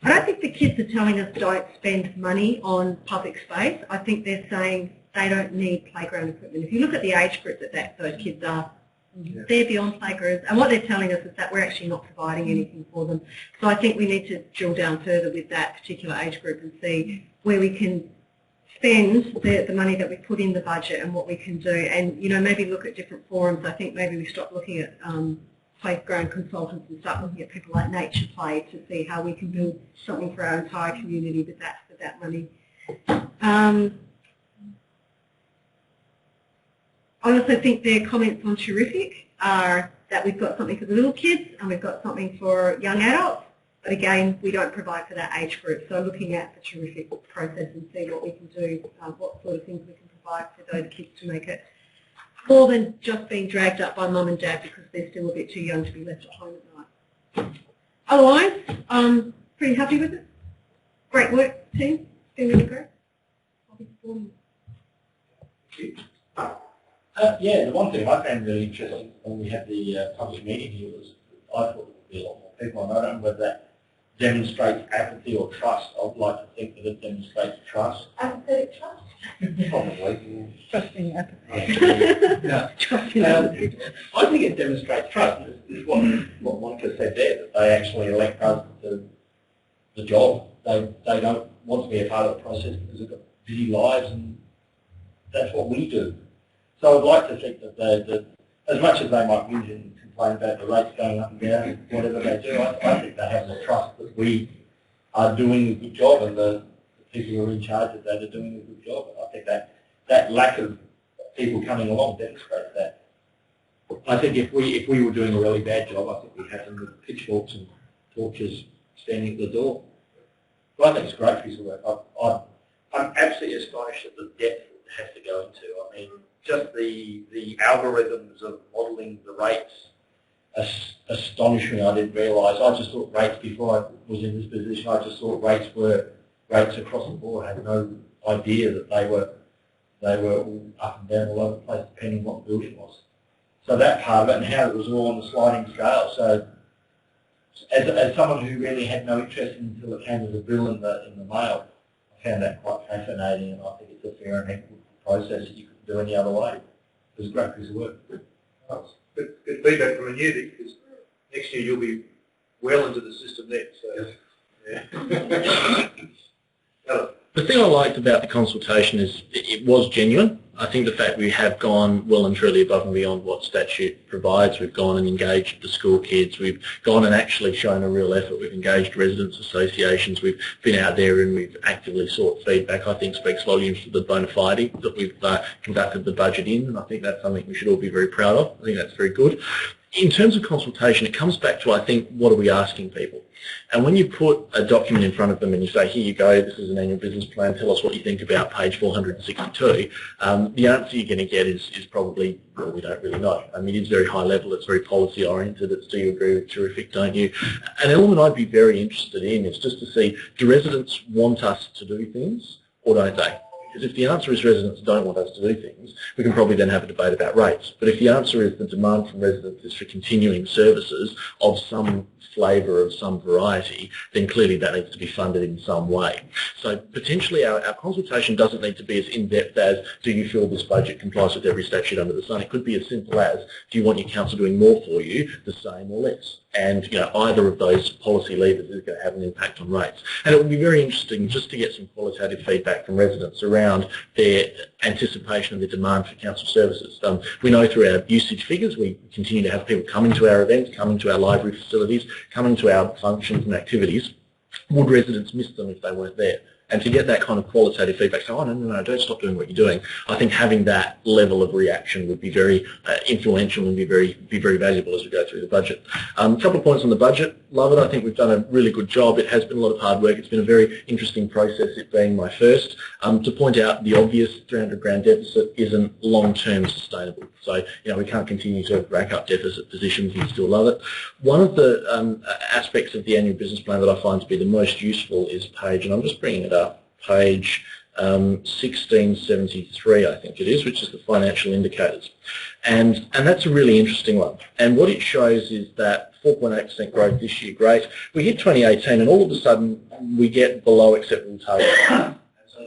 I don't think the kids are telling us don't spend money on public space. I think they're saying they don't need playground equipment. If you look at the age group that those kids are, they're beyond playgrounds, and what they're telling us is that we're actually not providing anything for them. So I think we need to drill down further with that particular age group and see where we can spend the money that we put in the budget and what we can do, and maybe look at different forums. I think maybe we stop looking at playground consultants and start looking at people like Nature Play to see how we can build something for our entire community with that money. I also think their comments on Terrific are that we've got something for the little kids and we've got something for young adults, but again, we don't provide for that age group. So looking at the Terrific process and see what we can do, what sort of things we can provide for those kids to make it more than just being dragged up by mum and dad because they're still a bit too young to be left at home at night. Otherwise, I'm pretty happy with it. Great work, team. It's been really great. I'll be performing. Yeah, the one thing I found really interesting when we had the public meeting here was I thought there would be a lot more people. I don't know whether that demonstrates apathy or trust. I would like to think that it demonstrates trust. Apathetic trust? Probably. Trusting apathy. Trusting apathy. I think it demonstrates trust. It's what Monica said there, that they actually elect us to the job. They don't want to be a part of the process because they've got busy lives and that's what we do. So I'd like to think that as much as they might whinge and complain about the rates going up and down, whatever they do, I think they have the trust that we are doing a good job and the people who are in charge of that are doing a good job. And I think that lack of people coming along demonstrates that. I think if we were doing a really bad job, I think we'd have them with pitchforks and torches standing at the door. But I think it's a great piece of work. I'm absolutely astonished at the depth it has to go into. I mean, just the algorithms of modelling the rates astonished me. I didn't realise. I just thought rates before I was in this position. I just thought rates were rates across the board. I had no idea that they were all up and down all over the place, depending on what the building was. So that part of it and how it was all on the sliding scale. So as someone who really had no interest until it came to the bill in the mail, I found that quite fascinating, and I think it's a fair and equal process that you couldn't do any other way. It was a great piece of work. Good feedback from a newbie, because next year you'll be well into the system then. So, yeah. The thing I liked about the consultation is it was genuine. I think the fact we have gone well and truly above and beyond what statute provides. We've gone and engaged the school kids. We've gone and actually shown a real effort. We've engaged residents associations. We've been out there and we've actively sought feedback. I think speaks volumes to the bona fide that we've conducted the budget in, and I think that's something we should all be very proud of. I think that's very good. In terms of consultation, it comes back to, I think, what are we asking people? And when you put a document in front of them and you say, here you go, this is an annual business plan, tell us what you think about page 462, the answer you're going to get is probably, well, we don't really know. I mean, it's very high level, it's very policy oriented, it's do you agree with Terrific, don't you? An element I'd be very interested in is just to see, do residents want us to do things or don't they? Because if the answer is residents don't want us to do things, we can probably then have a debate about rates. But if the answer is the demand from residents is for continuing services of some flavour, of some variety, then clearly that needs to be funded in some way. So potentially our consultation doesn't need to be as in-depth as, do you feel this budget complies with every statute under the sun? It could be as simple as, do you want your council doing more for you, the same or less? And either of those policy levers is going to have an impact on rates. And it would be very interesting just to get some qualitative feedback from residents around their anticipation of their demand for council services. We know through our usage figures, we continue to have people coming to our events, coming to our library facilities, coming to our functions and activities. Would residents miss them if they weren't there? And to get that kind of qualitative feedback, so, oh, no, don't stop doing what you're doing. I think having that level of reaction would be very influential and be very valuable as we go through the budget. A couple of points on the budget. Love it. I think we've done a really good job. It has been a lot of hard work. It's been a very interesting process, it being my first. To point out the obvious, $300,000 deficit isn't long-term sustainable. So, we can't continue to rack up deficit positions and still love it. One of the aspects of the annual business plan that I find to be the most useful is page, and I'm just bringing it up, page 1673, I think it is, which is the financial indicators. And that's a really interesting one. And what it shows is that 4.8% growth this year, great. We hit 2018 and all of a sudden we get below acceptable targets.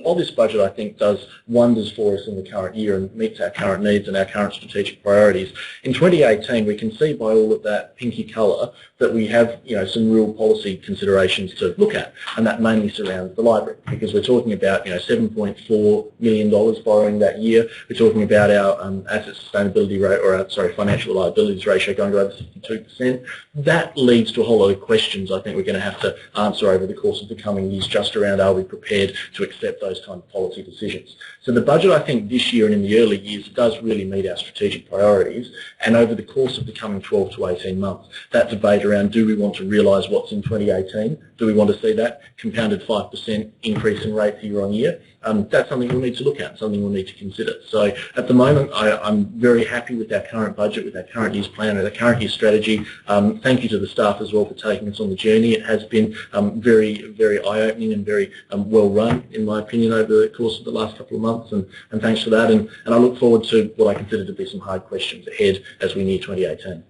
While this budget, I think, does wonders for us in the current year and meets our current needs and our current strategic priorities, in 2018 we can see by all of that pinky colour that we have some real policy considerations to look at, and that mainly surrounds the library, because we're talking about $7.4 million borrowing that year. We're talking about our asset sustainability rate, or our financial liabilities ratio going to over 52%. That leads to a whole lot of questions I think we're going to have to answer over the course of the coming years, just around, are we prepared to accept those kind of policy decisions. So the budget, I think, this year and in the early years does really meet our strategic priorities, and over the course of the coming 12 to 18 months, that debate around, do we want to realise what's in 2018? Do we want to see that compounded 5% increase in rates year on year? That's something we'll need to look at, something we'll need to consider. So at the moment, I'm very happy with our current budget, with our current year's plan, and our current year's strategy. Thank you to the staff as well for taking us on the journey. It has been very, very eye-opening and very well run, in my opinion, over the course of the last couple of months, and thanks for that. And I look forward to what I consider to be some hard questions ahead as we near 2018.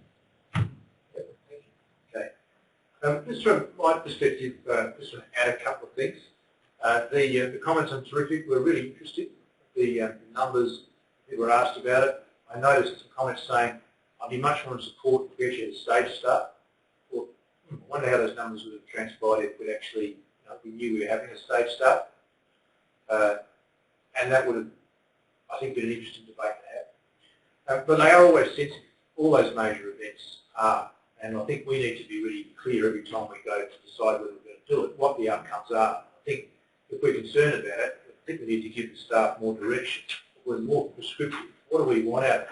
Just from my perspective, just to add a couple of things. The comments are terrific. We're really interested. The numbers that were asked about it. I noticed some comments saying, I'd be much more in support if we actually had a stage start. Well, I wonder how those numbers would have transpired if we actually we knew we were having a stage start. And that would have, I think, been an interesting debate to have. But they are always sensitive. All those major events are. And I think we need to be really clear every time we go to decide whether we're going to do it, what the outcomes are. I think if we're concerned about it, I think we need to give the staff more direction. We're more prescriptive. What do we want out of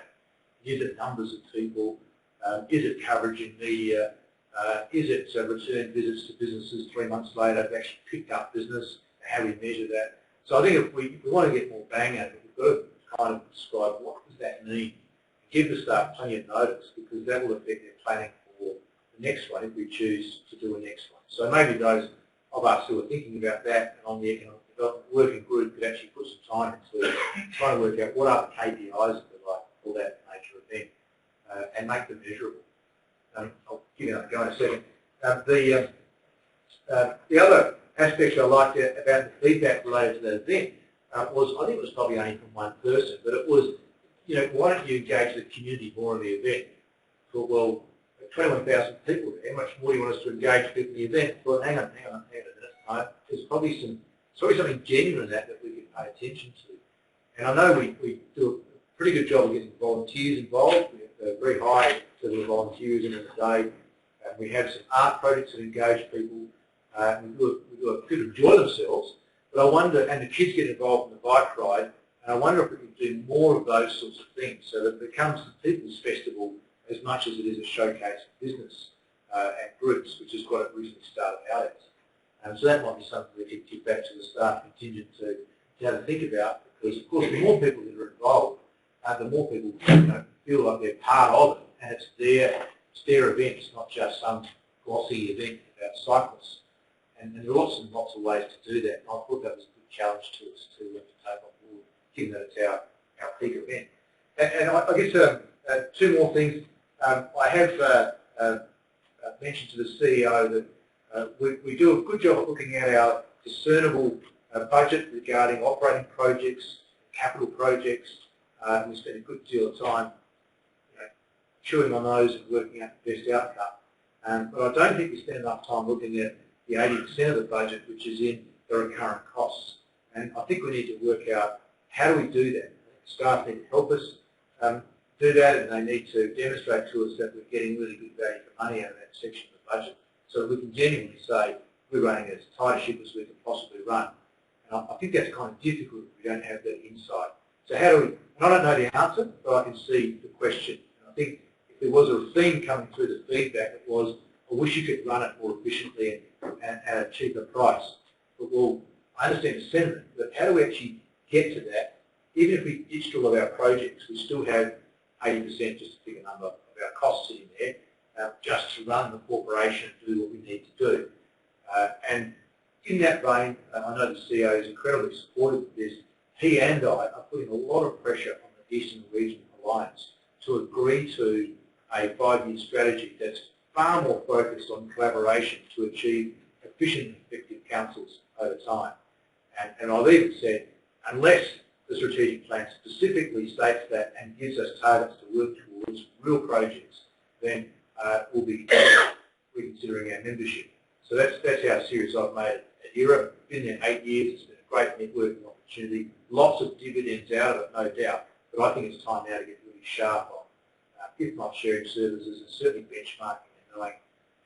it? Is it numbers of people? Is it coverage in media? Is it return visits to businesses 3 months later to actually pick up business? How we measure that? So I think if we want to get more bang out of it, we've got to kind of describe what does that mean. Give the staff plenty of notice, because that will affect their planning for the next one if we choose to do a next one. So maybe those of us who are thinking about that and on the economic development working group could actually put some time into trying to work out what are the KPIs if you like for that major event and make them measurable. I'll give you that a go in a second. The other aspect I liked about the feedback related to that event was, I think it was probably only from one person, but it was, why don't you engage the community more in the event? I thought, well, 21,000 people there, how much more do you want us to engage people in the event? Well, hang on a minute. There's probably something genuine in that we can pay attention to. And I know we do a pretty good job of getting volunteers involved. We have a very high level of volunteers in the day. We have some art projects that engage people. People enjoy themselves. But I wonder, and the kids get involved in the bike ride, and I wonder if we can do more of those sorts of things so that it becomes the People's Festival as much as it is a showcase of business and groups, which is what it originally started out as. And so that might be something we could give back to the staff contingent to have to think about, because of course the more people that are involved, the more people feel like they're part of it, and it's their event, it's not just some glossy event about cyclists. And there are lots and lots of ways to do that, and I thought that was a good challenge to us to take on. given that it's our peak event. And I guess two more things. I have mentioned to the CEO that we do a good job of looking at our discernible budget regarding operating projects, capital projects. We spend a good deal of time chewing on those and working out the best outcome. But I don't think we spend enough time looking at the 80% of the budget which is in the recurrent costs. And I think we need to work out how do we do that. Staff need to help us do that, and they need to demonstrate to us that we're getting really good value for money out of that section of the budget, so that we can genuinely say we're running as tight a ship as we can possibly run. And I think that's kind of difficult if we don't have that insight. So how do we, and I don't know the answer, but I can see the question. And I think if there was a theme coming through the feedback, it was, I wish you could run it more efficiently and at a cheaper price. But well, I understand the sentiment, but how do we actually get to that? Even if we ditched all of our projects, we still have 80%, just to pick a number, of our costs sitting there, just to run the corporation and do what we need to do. And in that vein, I know the CEO is incredibly supportive of this. He and I are putting a lot of pressure on the Eastern Region Alliance to agree to a 5-year strategy that's far more focused on collaboration to achieve efficient and effective councils over time. And I've even said, unless the strategic plan specifically states that and gives us targets to work towards real projects, then we'll be reconsidering our membership. So that's how serious I've made it at ERA. I've been there 8 years. It's been a great networking opportunity. Lots of dividends out of it, no doubt. But I think it's time now to get really sharp on if-not sharing services and certainly benchmarking and knowing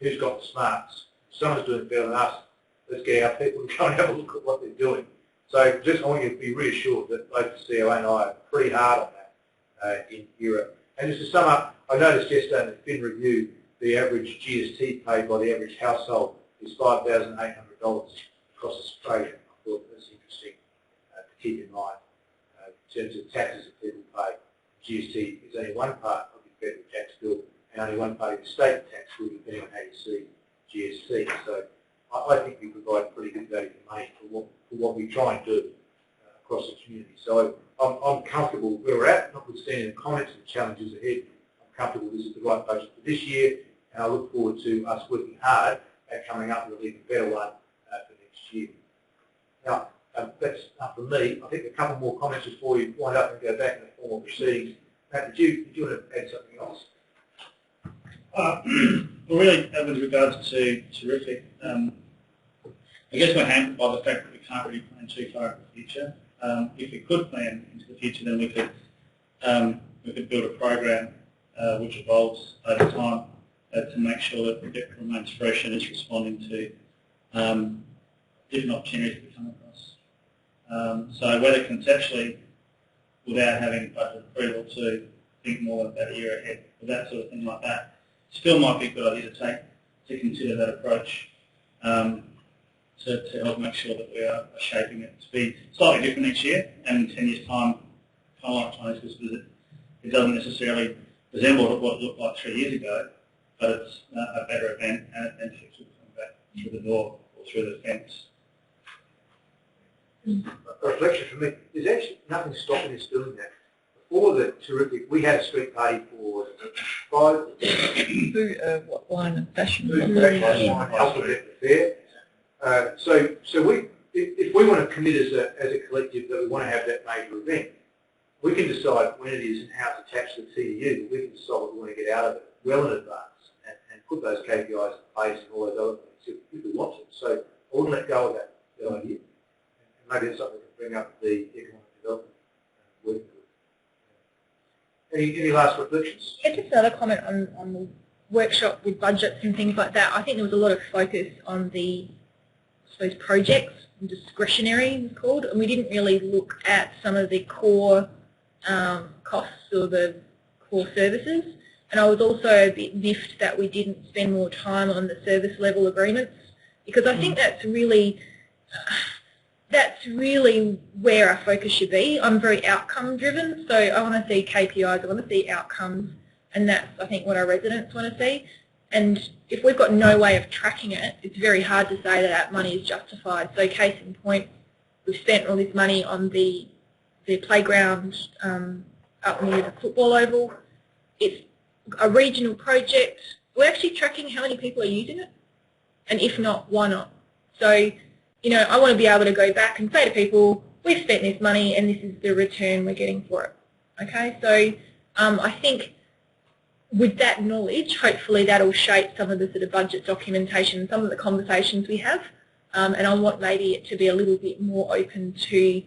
who's got the smarts. If someone's doing better than us, let's get our people to go and have a look at what they're doing. So just I want you to be reassured that both the CEO and I are pretty hard on that in ERA. And just to sum up, I noticed yesterday in the Fin review, the average GST paid by the average household is $5,800 across Australia. I thought that's interesting to keep in mind in terms of taxes that people pay. GST is only one part of the federal tax bill and only one part of the state tax bill, depending on how you see GST. So I think we provide pretty good value for money for what we try and do across the community. So I'm comfortable where we're at, notwithstanding the comments and the challenges ahead. I'm comfortable this is the right budget for this year, and I look forward to us working hard at coming up with an even better one for next year. Now, that's enough from me. I think a couple more comments before we wind up and go back in the formal proceedings. Matt, did you want to add something else? Well, really, with regards to Terrific, I guess we're hampered by the fact that we can't really plan too far in the future. If we could plan into the future, then we could build a program which evolves over time to make sure that the depth remains fresh and is responding to different opportunities we come across. So whether conceptually, without having budget approval to think more about a year ahead, or that sort of thing like that, still might be a good idea to consider that approach to help make sure that we are shaping it to be slightly different each year, and in 10 years' time, kind of like Chinese whispers, it doesn't necessarily resemble what it looked like 3 years ago, but it's a better event and it benefits people coming back through the door or through the fence. A reflection from me, there's actually nothing stopping us doing that. Before the Terrific, we had a street party for 5 wine and fashion. Alphabet Fair. So if we want to commit as a collective that we want to have that major event, we can decide when it is and how it's attached to the TDU. We can decide what we want to get out of it well in advance and put those KPIs in place and all those other things if we want to. So I wouldn't let go of that idea. And maybe it's something we can bring up the economic development working group. Any last reflections? Yeah, just another comment on the workshop with budgets and things like that. I think there was a lot of focus on the, I suppose, projects, and discretionary it was called, and we didn't really look at some of the core costs or the core services. And I was also a bit miffed that we didn't spend more time on the service level agreements, because I think that's really where our focus should be. I'm very outcome driven, so I want to see KPIs, I want to see outcomes, and that's, I think, what our residents want to see. And if we've got no way of tracking it, it's very hard to say that money is justified. So case in point, we've spent all this money on the the playground up near the football oval. It's a regional project. We're actually tracking how many people are using it, and if not, why not? So, you know, I want to be able to go back and say to people, we've spent this money and this is the return we're getting for it. Okay, so I think with that knowledge, hopefully that'll shape some of the sort of budget documentation, some of the conversations we have, and I want maybe it to be a little bit more open to,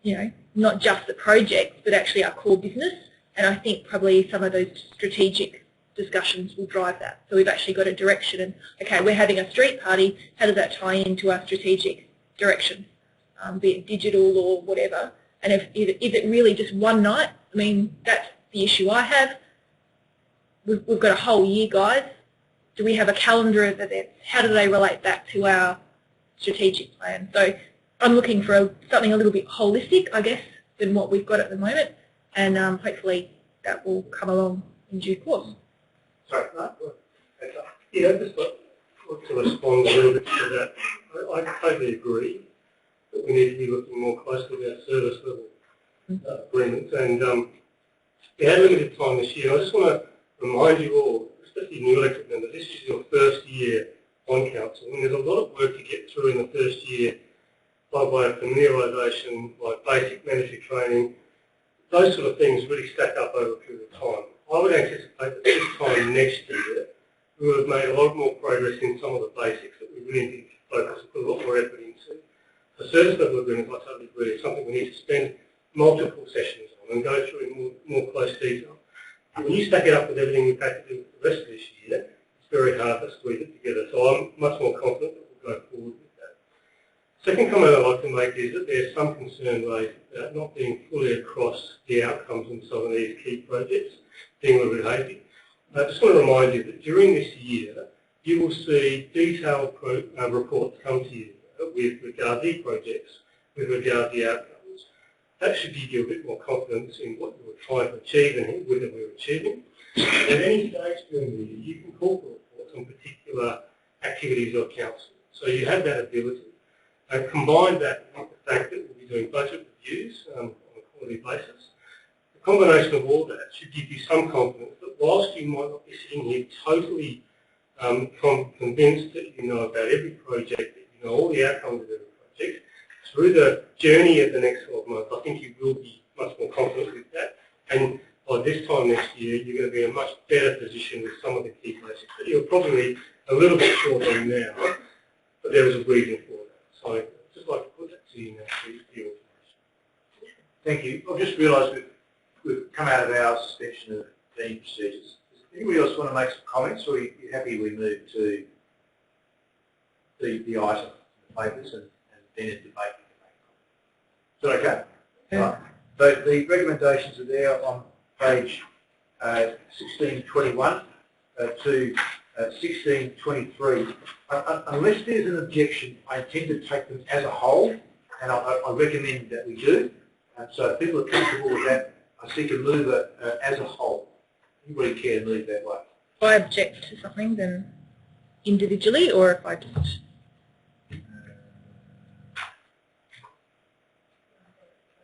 you know, not just the project, but actually our core business. And I think probably some of those strategic discussions will drive that. So we've actually got a direction, and okay, we're having a street party. How does that tie into our strategic direction, be it digital or whatever? And is it really just one night? I mean, that's the issue I have. We've got a whole year, guys. Do we have a calendar of events? How do they relate back to our strategic plan? So I'm looking for something a little bit holistic, I guess, than what we've got at the moment, and hopefully that will come along in due course. Sorry, yeah, I just want to respond a little bit to that. I totally agree that we need to be looking more closely at our service level agreements, and we had limited time this year. I just want to remind you all, especially new elected members, this is your first year on council, and there's a lot of work to get through in the first year by way of familiarisation, like basic mandatory training. Those sort of things really stack up over a period of time. I would anticipate that this time next year we would have made a lot more progress in some of the basics that we really need to focus and put a lot more effort into. The service level agreement, I totally agree, is something we need to spend multiple sessions on and go through in more close detail. When you stack it up with everything we've had to do with the rest of this year, it's very hard to squeeze it together. So I'm much more confident that we'll go forward with that. Second comment I'd like to make is that there's some concern raised about not being fully across the outcomes in some of these key projects, being a little bit hazy. I just want to remind you that during this year, you will see detailed reports come to you with regard to the projects, with regard to the outcomes. That should give you a bit more confidence in what you were trying to achieve and whether we were achieving. At any stage during the year, you can call for reports on particular activities of council. So you have that ability. And combine that with the fact that we'll be doing budget reviews on a quarterly basis. The combination of all that should give you some confidence that whilst you might not be sitting here totally convinced that you know about every project, that you know all the outcomes of every project, through the journey of the next 12 months, I think you will be much more confident with that. And by this time next year, you're going to be in a much better position with some of the key basics that you're probably a little bit short on now, but there is a reason for that. So I'd just like to put that to you now for your information. Thank you. I've just realised we've come out of our suspension of deemed procedures. Does anybody else want to make some comments, or are you happy we move to the item, the papers, and then a debate? Is that okay? Yeah. Right. So the recommendations are there on page 1621 to 1623. Unless there's an objection, I intend to take them as a whole, and I recommend that we do. So if people are comfortable with that, I seek a mover as a whole. Anybody care to move that way? If I object to something, then individually, or if I just...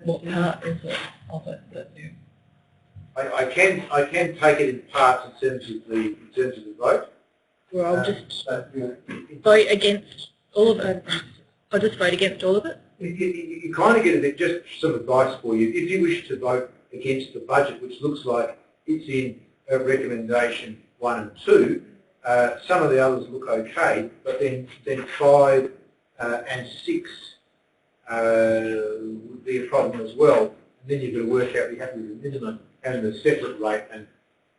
What part is it of it that you... I can take it in parts in terms of the vote. Or I'll just vote against all of it. I'll just vote against all of it. You kind of get a bit, just some advice for you. If you wish to vote against the budget, which looks like it's in recommendation 1 and 2, some of the others look okay, but then 5 and 6 would be a problem as well. And then you've got to work out, you have to do the minimum and the separate rate, and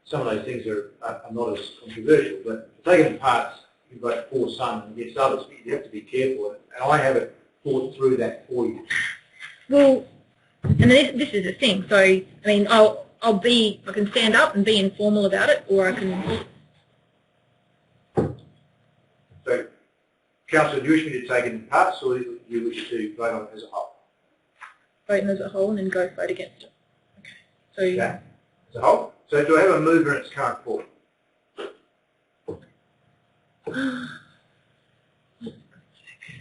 some of those things are not as controversial. But to take it in parts, you vote for some and against others, but you have to be careful. And I haven't thought through that for you. Well, and this is the thing. So, I mean, I can stand up and be informal about it, or I can... So, Councillor, do you wish me to take it in parts, or do you wish to vote on it as a whole? Vote as a whole and then go vote against it. Okay. So, okay. As a whole. So do I have a mover in its current form?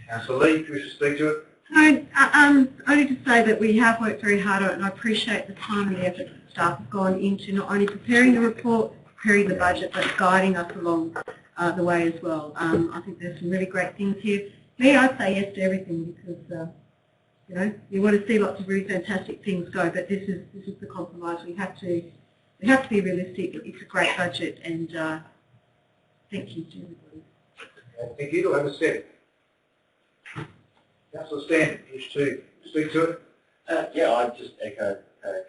Councillor Lee, do you wish to speak to it? No, only to say that we have worked very hard on it, and I appreciate the time and the effort that staff have gone into not only preparing the report, preparing the budget, but guiding us along the way as well. I think there's some really great things here. Me, I'd say yes to everything because you know, you want to see lots of really fantastic things go, but this is the compromise. We have to be realistic. It's a great budget, and thank you to everybody. Thank you. Do I have a second? Councillor Stan, you wish to speak to it? Yeah, I'd just echo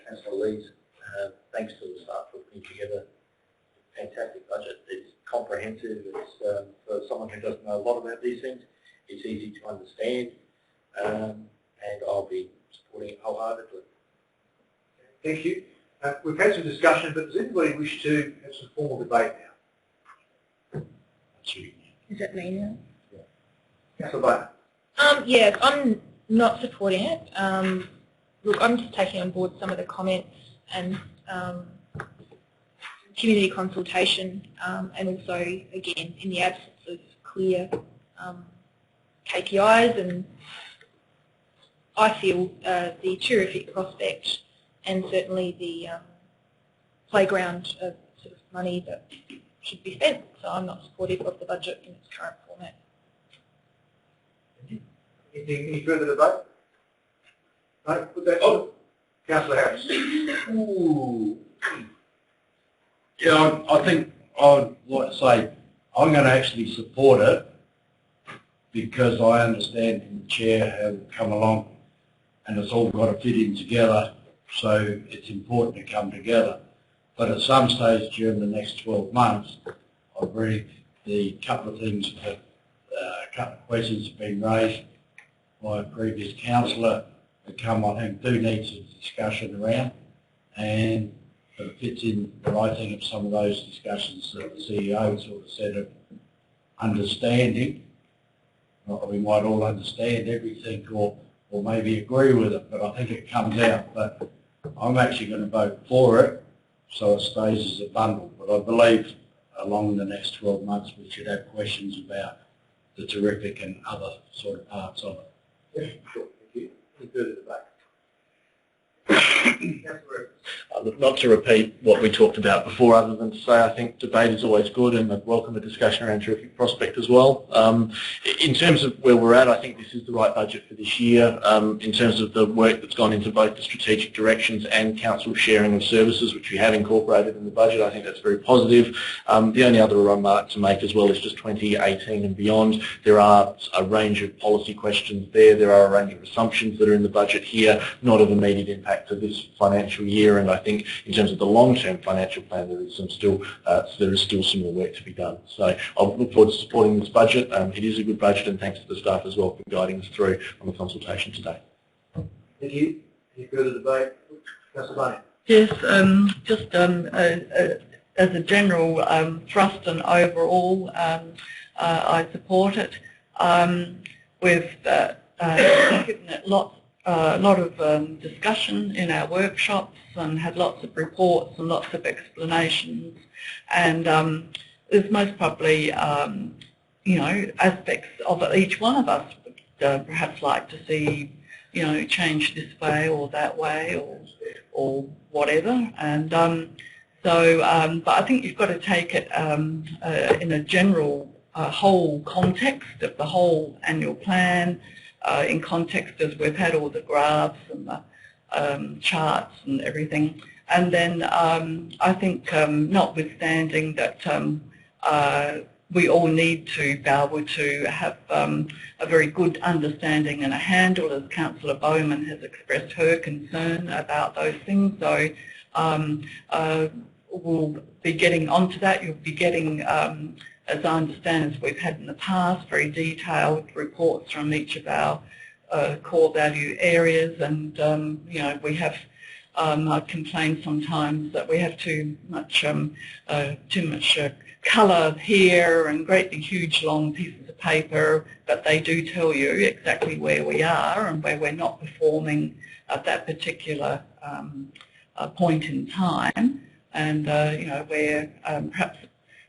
Councillor Lee's thanks to the staff for putting together a fantastic budget. It's comprehensive. It's for someone who doesn't know a lot about these things, it's easy to understand, and I'll be supporting it wholeheartedly. Thank you. We've had some discussion, but does anybody wish to have some formal debate now? Is that me now? Yeah. Councillor Bowman. Yes, I'm not supporting it. Look, I'm just taking on board some of the comments and community consultation, and also, again, in the absence of clear KPIs, and I feel the terrific prospect and certainly the playground of sort of money that should be spent. So I'm not supportive of the budget in its current format. Any further debate? No? Put that on. Councillor Harris. Ooh. Yeah, I think I'd like to say I'm going to actually support it because I understand from the chair how we've come along and it's all got to fit in together, so it's important to come together. But at some stage during the next 12 months, I believe the couple of things that, a couple of questions have been raised by a previous councillor that come, I think, do need some discussion around, and it fits in the right thing of some of those discussions that the CEO sort of said of understanding. Not that we might all understand everything or maybe agree with it, but I think it comes out. But I'm actually going to vote for it so it stays as a bundle. But I believe along the next 12 months we should have questions about the terrific and other sort of parts of it. Yeah, sure. Thank you. Any further debate? Not to repeat what we talked about before, other than to say I think debate is always good, and I'd welcome a discussion around terrific prospect as well. In terms of where we're at, I think this is the right budget for this year. In terms of the work that's gone into both the strategic directions and council sharing of services, which we have incorporated in the budget, I think that's very positive. The only other remark to make as well is just 2018 and beyond. There are a range of policy questions there. There are a range of assumptions that are in the budget here, not of immediate impact to this financial year, and I think in terms of the long-term financial plan there is still some more work to be done. So I'll look forward to supporting this budget. It is a good budget, and thanks to the staff as well for guiding us through on the consultation today. Thank you. Any further debate? Councillor Bunny. Yes, just as a general thrust and overall, I support it. We've given it a lot of discussion in our workshops and had lots of reports and lots of explanations, and there's most probably you know, aspects of it each one of us would perhaps like to see, you know, change this way or that way or whatever, and so but I think you've got to take it in a general whole context of the whole annual plan, in context as we've had all the graphs and the charts and everything. And then I think notwithstanding that we all need to be able to have a very good understanding and a handle, as Councillor Bowman has expressed her concern about those things. So we'll be getting onto that. You'll be getting, as I understand, as we've had in the past, very detailed reports from each of our core value areas, and you know, we have I complain sometimes that we have too much colour here and great big huge long pieces of paper, but they do tell you exactly where we are and where we're not performing at that particular point in time, and you know, where perhaps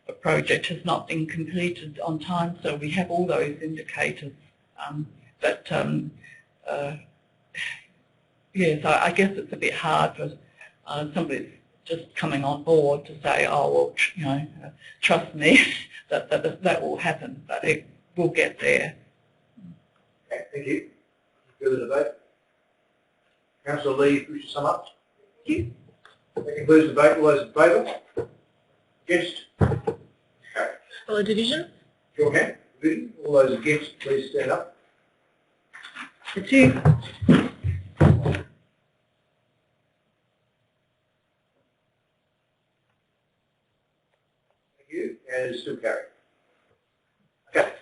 a project has not been completed on time. So we have all those indicators that yes, I guess it's a bit hard for somebody just coming on board to say, oh, well, you know, trust me, that will happen, but it will get there. Okay, thank you. Further debate? Councillor Lee, wish to sum up? Thank you. That concludes the debate. All those in favour? Against? Okay. Fellow division? Your hand. Division. All those against, please stand up. The two. Thank you. And it's still carried. Okay.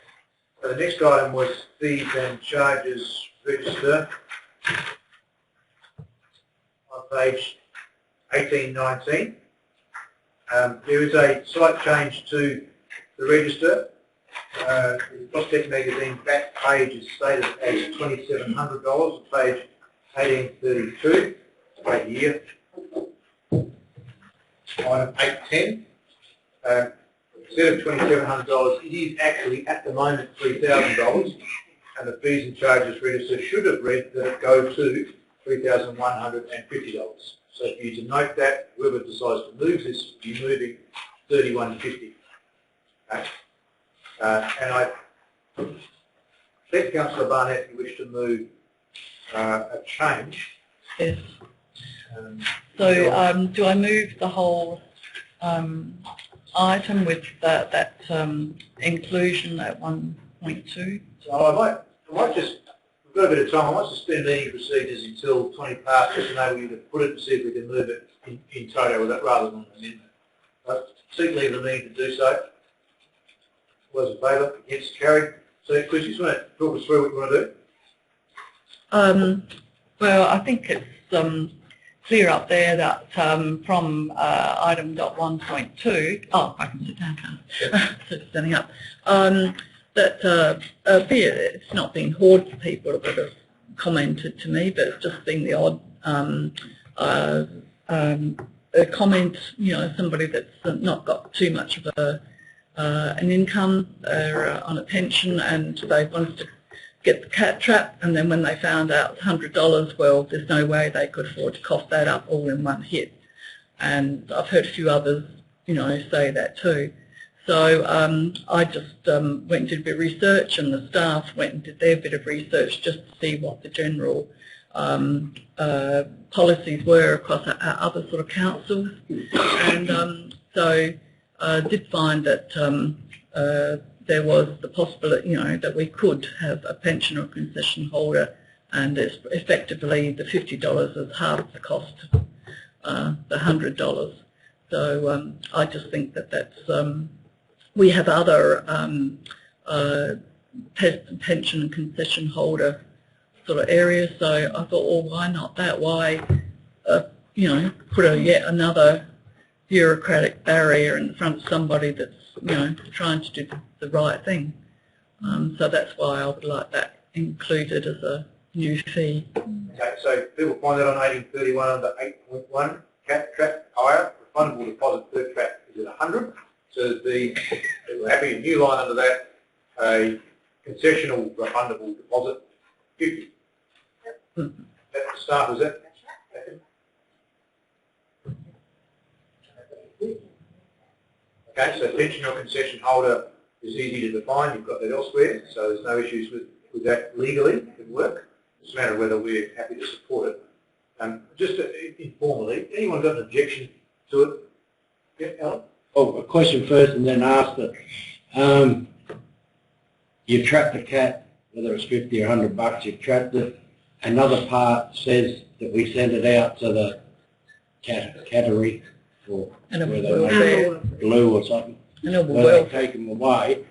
So the next item was fees and charges register on page 1819. There is a slight change to the register. The Prospect Magazine back page is stated as $2,700 on page 1832. Right here. Item 810. Instead of $2,700, it is actually at the moment $3,000, and the fees and charges register should have read that it go to $3,150. So for you to note that, whoever decides to move this will be moving $3,150. Okay. And I let Councillor Barnett, if you wish to move a change. Yes. So do I move the whole item with that inclusion at 1.2? So I might just, we've got a bit of time, I might suspend meeting procedures until 20 past, just to enable you to put it and see if we can move it in toto with that rather than an amendment. But seek leave the meeting to do so. All those in favour? Against? Carried. So Chris, you just want to talk us through what you want to do? Well, I think it's clear up there that from item .1.2, oh, I can sit down, can't I? So standing up. That it's not been hoard for people that have commented to me, but it's just been the odd a comment, you know, somebody that's not got too much of an income, they're on a pension and they wanted to get the cat trap, and then when they found out it was $100, well, there's no way they could afford to cough that up all in one hit. And I've heard a few others, you know, say that too. So I just went and did a bit of research, and the staff went and did their bit of research just to see what the general policies were across our other sort of councils. And so I did find that there was the possibility, you know, that we could have a pension or concession holder, and it's effectively the $50 is half the cost of the $100. So I just think that that's, we have other pension and concession holder sort of areas, so I thought, well, why not that? Why, you know, put yet another bureaucratic barrier in front of somebody that's, you know, trying to do the right thing. So that's why I would like that included as a new fee. Okay, so people find that on 1831 under 8.1, cat trap hire, refundable deposit per trap is at 100. So the having a new line under that, a concessional refundable deposit 50. That's the start, is it? Okay, so pension or concession holder is easy to define. You've got that elsewhere, so there's no issues with that legally. It can work. It's a matter of whether we're happy to support it. Just informally, anyone got an objection to it? Yeah, Alan? Oh, a question first and then ask it. You've trapped the cat, whether it's 50 or $100, you've trapped it. Another part says that we send it out to the cattery or glue or something, where they take them away,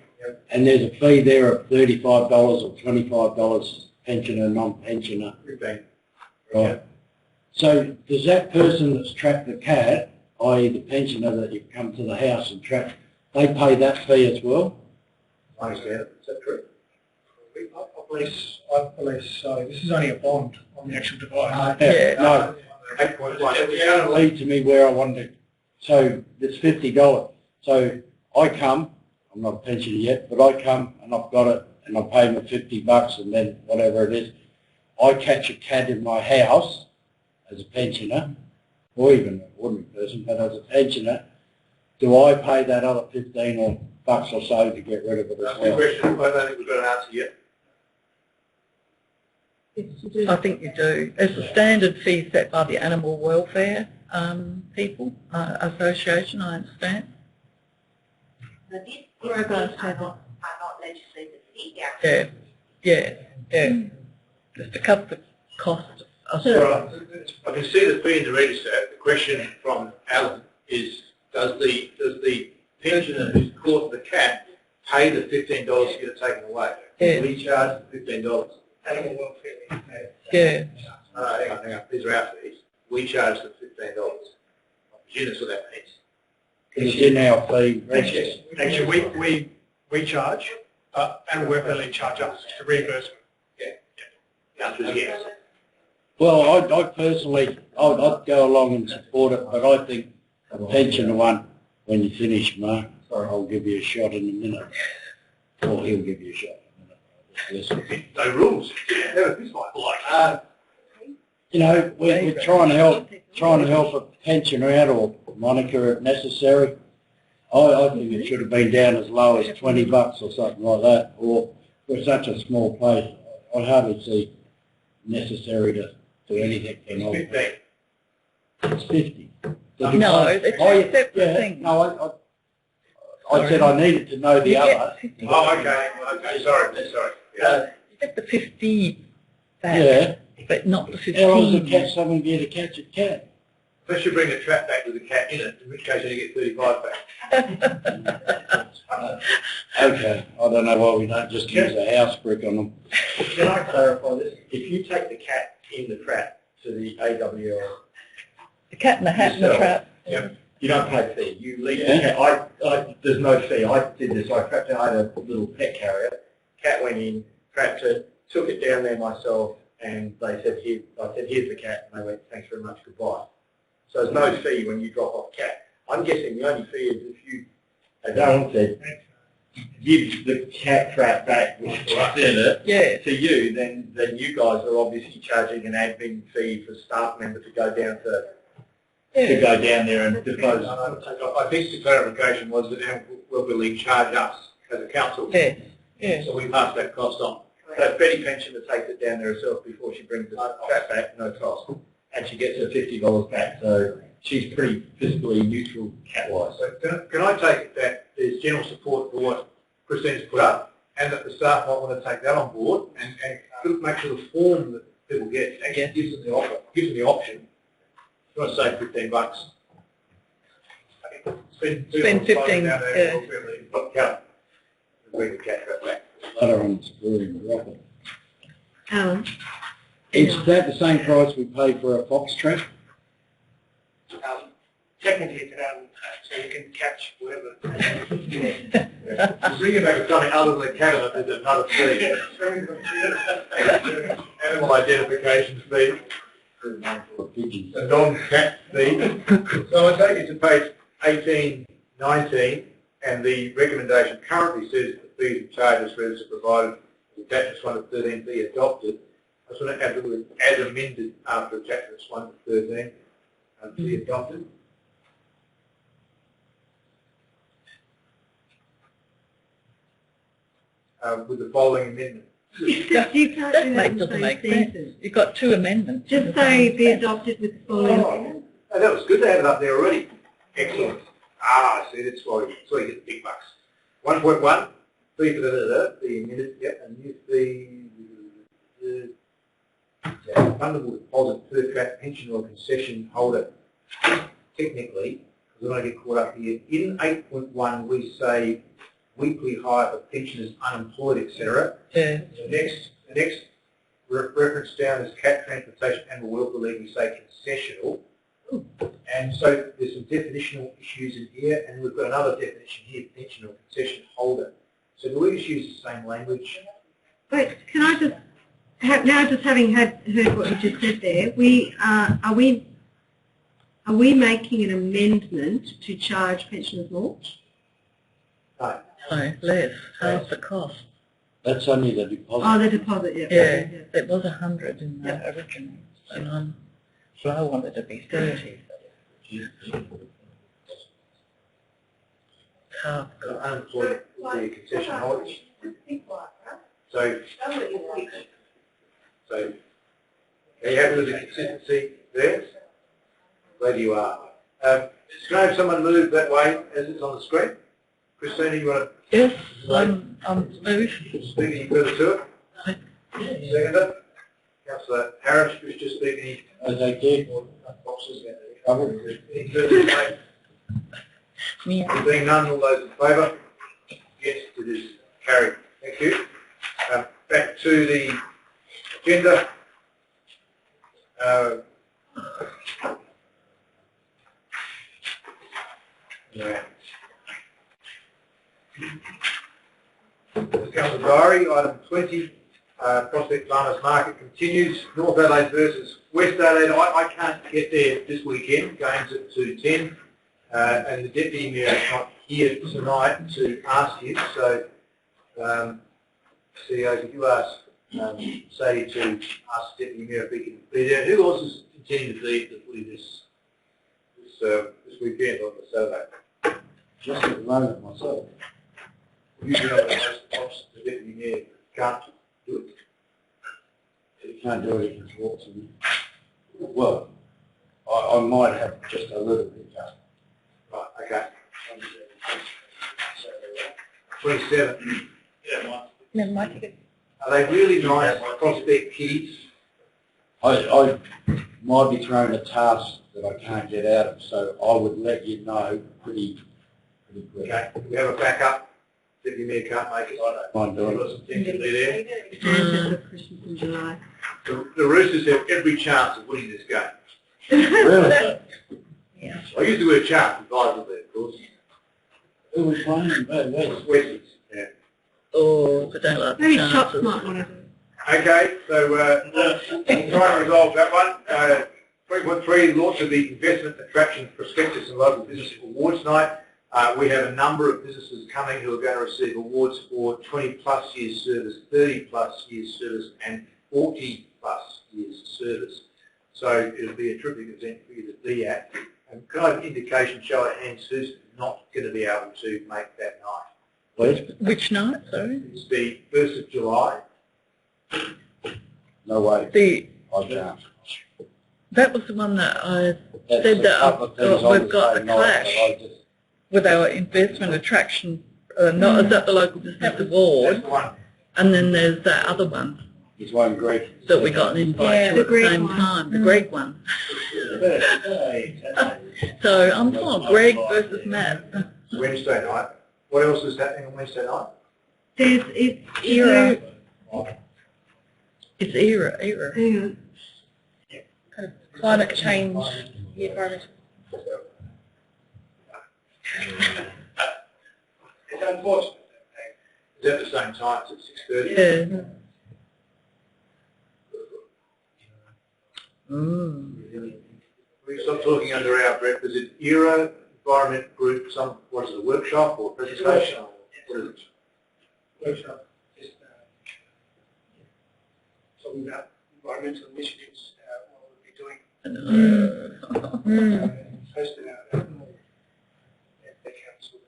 and there's a fee there of $35 or $25 pensioner, non-pensioner. Right. So does that person that's trapped the cat, i.e. the pensioner that you've come to the house and trapped, they pay that fee as well? I understand it. Is that true? I believe so. This is only a bond on the actual device. No. 8.1. It's going to lead to me where I wanted to. So it's $50. So I come, I'm not a pensioner yet, but I come and I've got it and I pay them $50 and then whatever it is. I catch a cat in my house as a pensioner, or even an ordinary person, but as a pensioner, do I pay that other 15 or bucks or so to get rid of it as That's a well? question I don't think we've got an answer yet. I think you do. It's a standard fee set by the Animal Welfare Association, I understand. But these are not legislative fee. They Yeah. Just to cover the cost of Right. I can see the fee in the register. The question from Alan is, does the pensioner who's caught the cat pay the $15 to get it taken away? Yeah. We charge the $15. Animal welfare. Yeah. Hang on. These are our fees. We charge the $15. I presume that's what that means. It's in our fee register. Actually, we charge, but Animal Welfare League charge us to reimbursement. The answer is yes. Well, I personally, I'd go along and support it, but I think a pensioner one, when you finish, Mark, I'll give you a shot in a minute. Or he'll give you a shot in a minute. No rules. Never this one. You know, we're trying to help a pensioner out or monitor if necessary. I think it should have been down as low as 20 bucks or something like that. Or for such a small place, I hardly see necessary to do anything. It's 15. It's 50. No, it's two separate things. No, I said I needed to know the You get other. 50. Oh, okay. Sorry. Yeah. You get the 50 back, Yeah. but not the 15. How long does it catch someone get to catch a cat? Unless you bring the trap back with the cat in it, in which case you get 35 back. Okay, I don't know why we don't just use a house brick on them. Can I clarify this? If you take the cat in the trap to the AWL, The cat in the hat and the trap. you don't pay a fee. You leave the cat. There's no fee. I did this. I trapped it. I had a little pet carrier. Cat went in, trapped it, took it down there myself, and they said, I said, here's the cat, and they went, thanks very much, goodbye. So there's no fee when you drop off a cat. I'm guessing the only fee is if you, as Alan said, give the cat trap back, which was in it, to you, then you guys are obviously charging an admin fee for a staff member to go down to go down there and dispose. I think the clarification was that Animal Welfare League charge us as a council. Yes. So we pass that cost on. So if Betty Pensioner takes it down there herself before she brings the trap back, no cost. And she gets her $50 back, so she's pretty fiscally neutral cat-wise. So can I take it that there's general support for what Christine's put up, and that the staff might want to take that on board and make sure the form that people get actually gives them the offer, gives them the option. If you want to save 15 bucks, spend 15. Bring the cat trap back. Butter on the screw and drop it. Alan? Is that the same price we pay for a fox trap? Technically it's an so you can catch whatever. Bring it back with something other than the cat, there's another fee. Animal identification fee. A non-cat fee. So I take it to page 18, 19, and the recommendation currently says the fees and charges register provided with attachments 1 to 13 be adopted. I just want to add the word as amended after attachments 1 to 13 to be adopted. With the following amendment. You can't do that in the doesn't same make sentence. sense. You've got two amendments. Just say be adopted with the following. Oh, that was good. They had it up there already. Excellent. See, that's why you get the big bucks. 1.1, fee for the amended, and use the fundable deposit per trap pension or concession holder. Technically, because I don't want to get caught up here, in 8.1 we say weekly hire for pensioners unemployed, etc. Yeah. The next reference down is cat transportation animal welfare leave, we say concessional. And so there's some definitional issues in here, and we've got another definition here, pension or concession holder. So do we just use the same language? Wait, can I just, now just having heard what you just said there, are we making an amendment to charge pensioners more? No. No, less. Half the cost. That's only the deposit. Oh, the deposit, yeah. Yeah, it was 100 in the original, and so I wanted to be 30. Tough. Unemployed will be a concession holders. So, are you happy with the consistency there? Glad you are. Can I have someone move that way as it's on the screen? Christina, you want Yes, I'm smooth. to speak any further to it? Seconder? Councillor Harris, who's just speaking. Thank you. Any further debate? Yeah. There being none, all those in favour? Yes, it is carried. Thank you. Back to the agenda. Councillor Diary, item 20, Prospect Farmers Market continues. North Adelaide versus West Adelaide. I can't get there this weekend. Game's at 2:10. And the Deputy Mayor is not here tonight to ask you, so CEO, could you ask Sadie to ask the Deputy Mayor if he can be there? Who else is intending to be at the footy this weekend on the Saturday? Just at the moment myself. Usually on the most the Deputy Mayor can't do it. If you can't do it, you can talk to me. Well, I might have just a little bit. Right, okay. 27. Yeah, Mike, Are they really nice Prospect kids? I might be thrown a task that I can't get out of, so I would let you know pretty quick. Okay, we have a backup. Deputy Mayor can't make it. I don't Mind doing Who else intends to be there? It's Christmas in July. The Roosters have every chance of winning this game. Really? yeah. I use the word chance advisedly, of course. Who was playing? West. Westies, yeah. Oh, I don't like the Maybe Shops chances. might want to do. Okay, so we'll try to resolve that one. 3.3, launch of the Investment Attraction Prospectus and Local Business Awards night. We have a number of businesses coming who are going to receive awards for 20 plus years service, 30 plus years service and 40 plus years service. So it'll be a terrific event for you to be at. And can I have an indication, show of hands, who's not going to be able to make that night? Please? Which night, sorry? It's the 1st of July. No way. I can't. That was the one that I That's said a that couple of things I we've would got say a no, clash but I just- with our investment attraction, not is that the local business award, That's the one. and then there's that other one There's one Greek. that we got an invite Yeah, to the at the Greek same one. time, the Greg one. So I'm for Greg versus Matt. Wednesday night. What else is happening on Wednesday night? It's Era. It's era. Hang on. Climate change, the environment. It's unfortunate. It's at the same time, it's at 6:30. Yeah. Mm. We stop talking under our breath. Is it ERA, Environment Group, what is it, a workshop or presentation? What is it? Workshop. Just talking about environmental initiatives, what we'll be doing. Hosted at the council.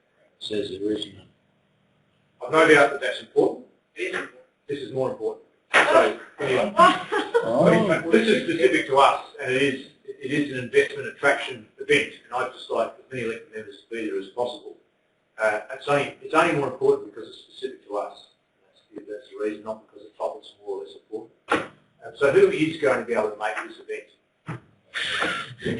Says there isn't. I've no doubt that that's important. It is important. This is more important. So, anyway. Oh. This is specific to us, and it is an investment attraction event, and I'd just like as many elected members to be there as possible. It's only more important because it's specific to us. That's the reason, not because the topics are more or less important. So who is going to be able to make this event?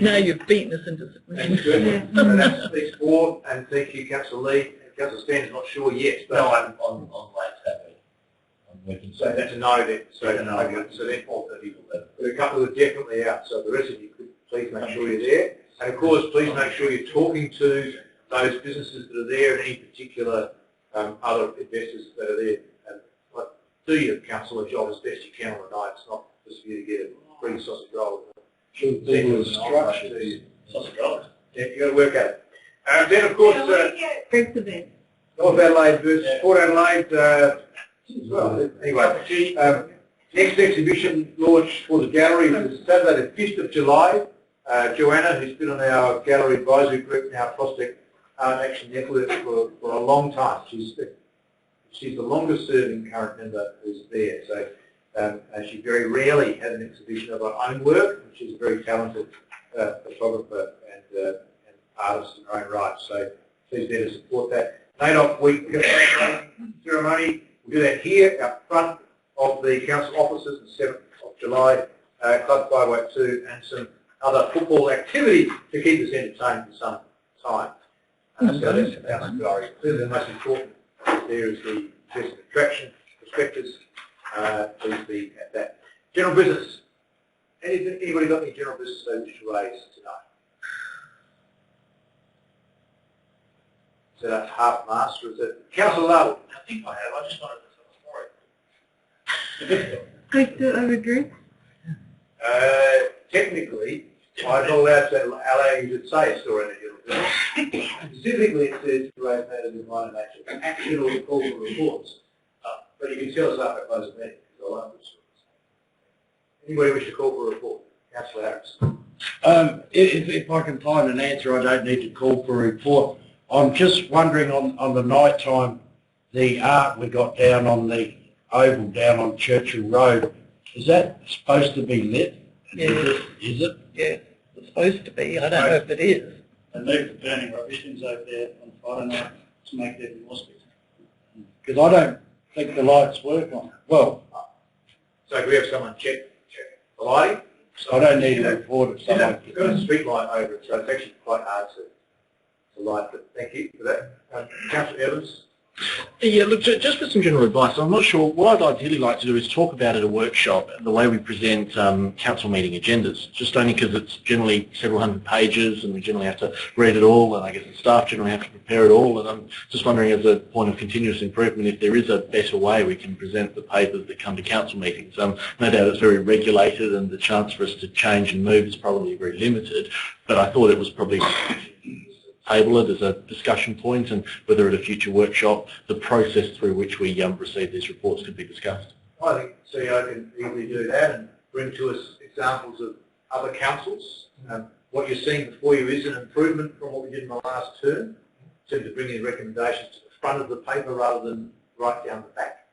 Now you've beaten us into submission. Thank you. So that's speaks for, and thank you, Councillor Lee. And Councillor Stan's not sure yet, but No, I'm late that week. I'm working so that's a no then. So Yeah, no. okay, so then there are a couple who are definitely out. So the rest of you could please make sure you're there. And of course, please make sure you're talking to those businesses that are there and any particular other investors that are there. And do your councillor job as best you can on the night. It's not just for you to get a free sausage roll. Should be with structure. Sausage roll. Yeah, you've got to work at it. And then of course, Greg's event. North Adelaide versus Port Adelaide, as well. Anyway, next exhibition launch for the gallery is Saturday the 5th of July. Joanna, who's been on our gallery advisory group, now Prospect Art Action Network for a long time. She's the longest serving current member who's there. So she very rarely has an exhibition of her own work, and she's a very talented photographer and artist in her own right. So please there to support that. NAIDOC Week ceremony, we'll do that here out front of the council offices on 7th of July, Club 502, and some other football activity to keep us entertained for some time. So that's our gallery. Clearly the most important there is the best attraction prospectus. Please be at that. General business. Anybody got any general business they wish to raise tonight? Is that half mast or is it Councillor Lowe? I think I have. I just wanted to tell a story. Please do overdue. Technically, I'm not allowed to allow you to say a story in a general business. Specifically, it says to raise matters of minor nature, action or call for reports. But you can tell us after close of meeting, because I love this story. Anybody wish to call for a report? Councillor Harris. If I can find an answer, I don't need to call for a report. I'm just wondering on the night time, the art we got down on the oval down on Churchill Road, is that supposed to be lit? Yeah. Is it? Yeah, it's supposed to be. I don't know if it is. And leave the burning rubbish bins over there on Friday night to make it even more spectacular. Because I don't think the lights work on it. Well, So can we have someone check the lighting? I don't need a report if someone... We've got a street light over it, so it's actually quite hard to light, but thank you for that. Councillor Evans? Yeah, look, just for some general advice, I'm not sure, what I'd ideally like to do is talk about at a workshop the way we present council meeting agendas, just only because it's generally several hundred pages and we generally have to read it all, and I guess the staff generally have to prepare it all, and I'm just wondering as a point of continuous improvement if there is a better way we can present the papers that come to council meetings. No doubt it's very regulated and the chance for us to change and move is probably very limited, but I thought it was probably table it as a discussion point, and whether at a future workshop the process through which we receive these reports could be discussed. I think CEO can easily do that and bring to us examples of other councils. What you're seeing before you is an improvement from what we did in the last term, in terms of bringing recommendations to the front of the paper rather than right down the back.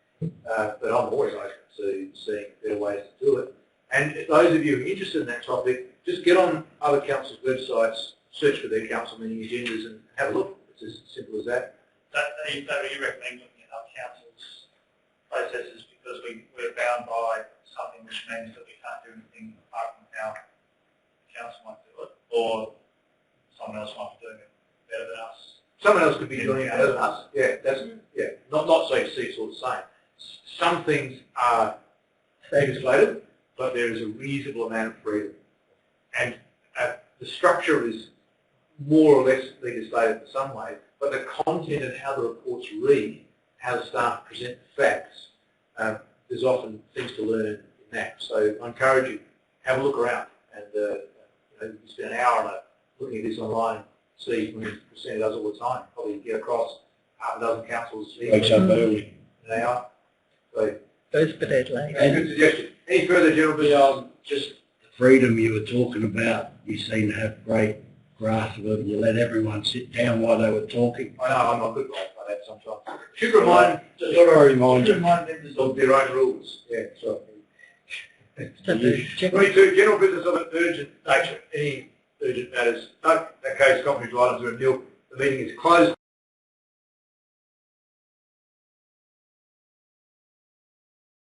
But I'm always open to seeing better ways to do it. And those of you who are interested in that topic, just get on other councils' websites, search for their council meeting agendas and have a look. It's as simple as that. You recommend looking at our council's processes because we're bound by something which means that we can't do anything apart from how the council might do it, or someone else might be doing it better than us. Someone else could be doing it better than us. Yeah, Not so you see it's all the same. Some things are legislated, but there is a reasonable amount of freedom. And the structure is more or less legislated in some way, but the content and how the reports read, how the staff present the facts, there's often things to learn in that. So I encourage you, have a look around and you can spend an hour on it, looking at this online, see when Christina does all the time, probably get across half a dozen councils Wakes up early. in an hour. So, Goes to bed late. good suggestion. Any further general business? Just the freedom you were talking about, you seem to have great grasp of it. You let everyone sit down while they were talking. I know, I'm not good like that sometimes. Should remind members of their own rules. Yeah, so. 22, general business of an urgent nature. Any urgent matters? No, in that case, complimentary items are nil. The meeting is closed.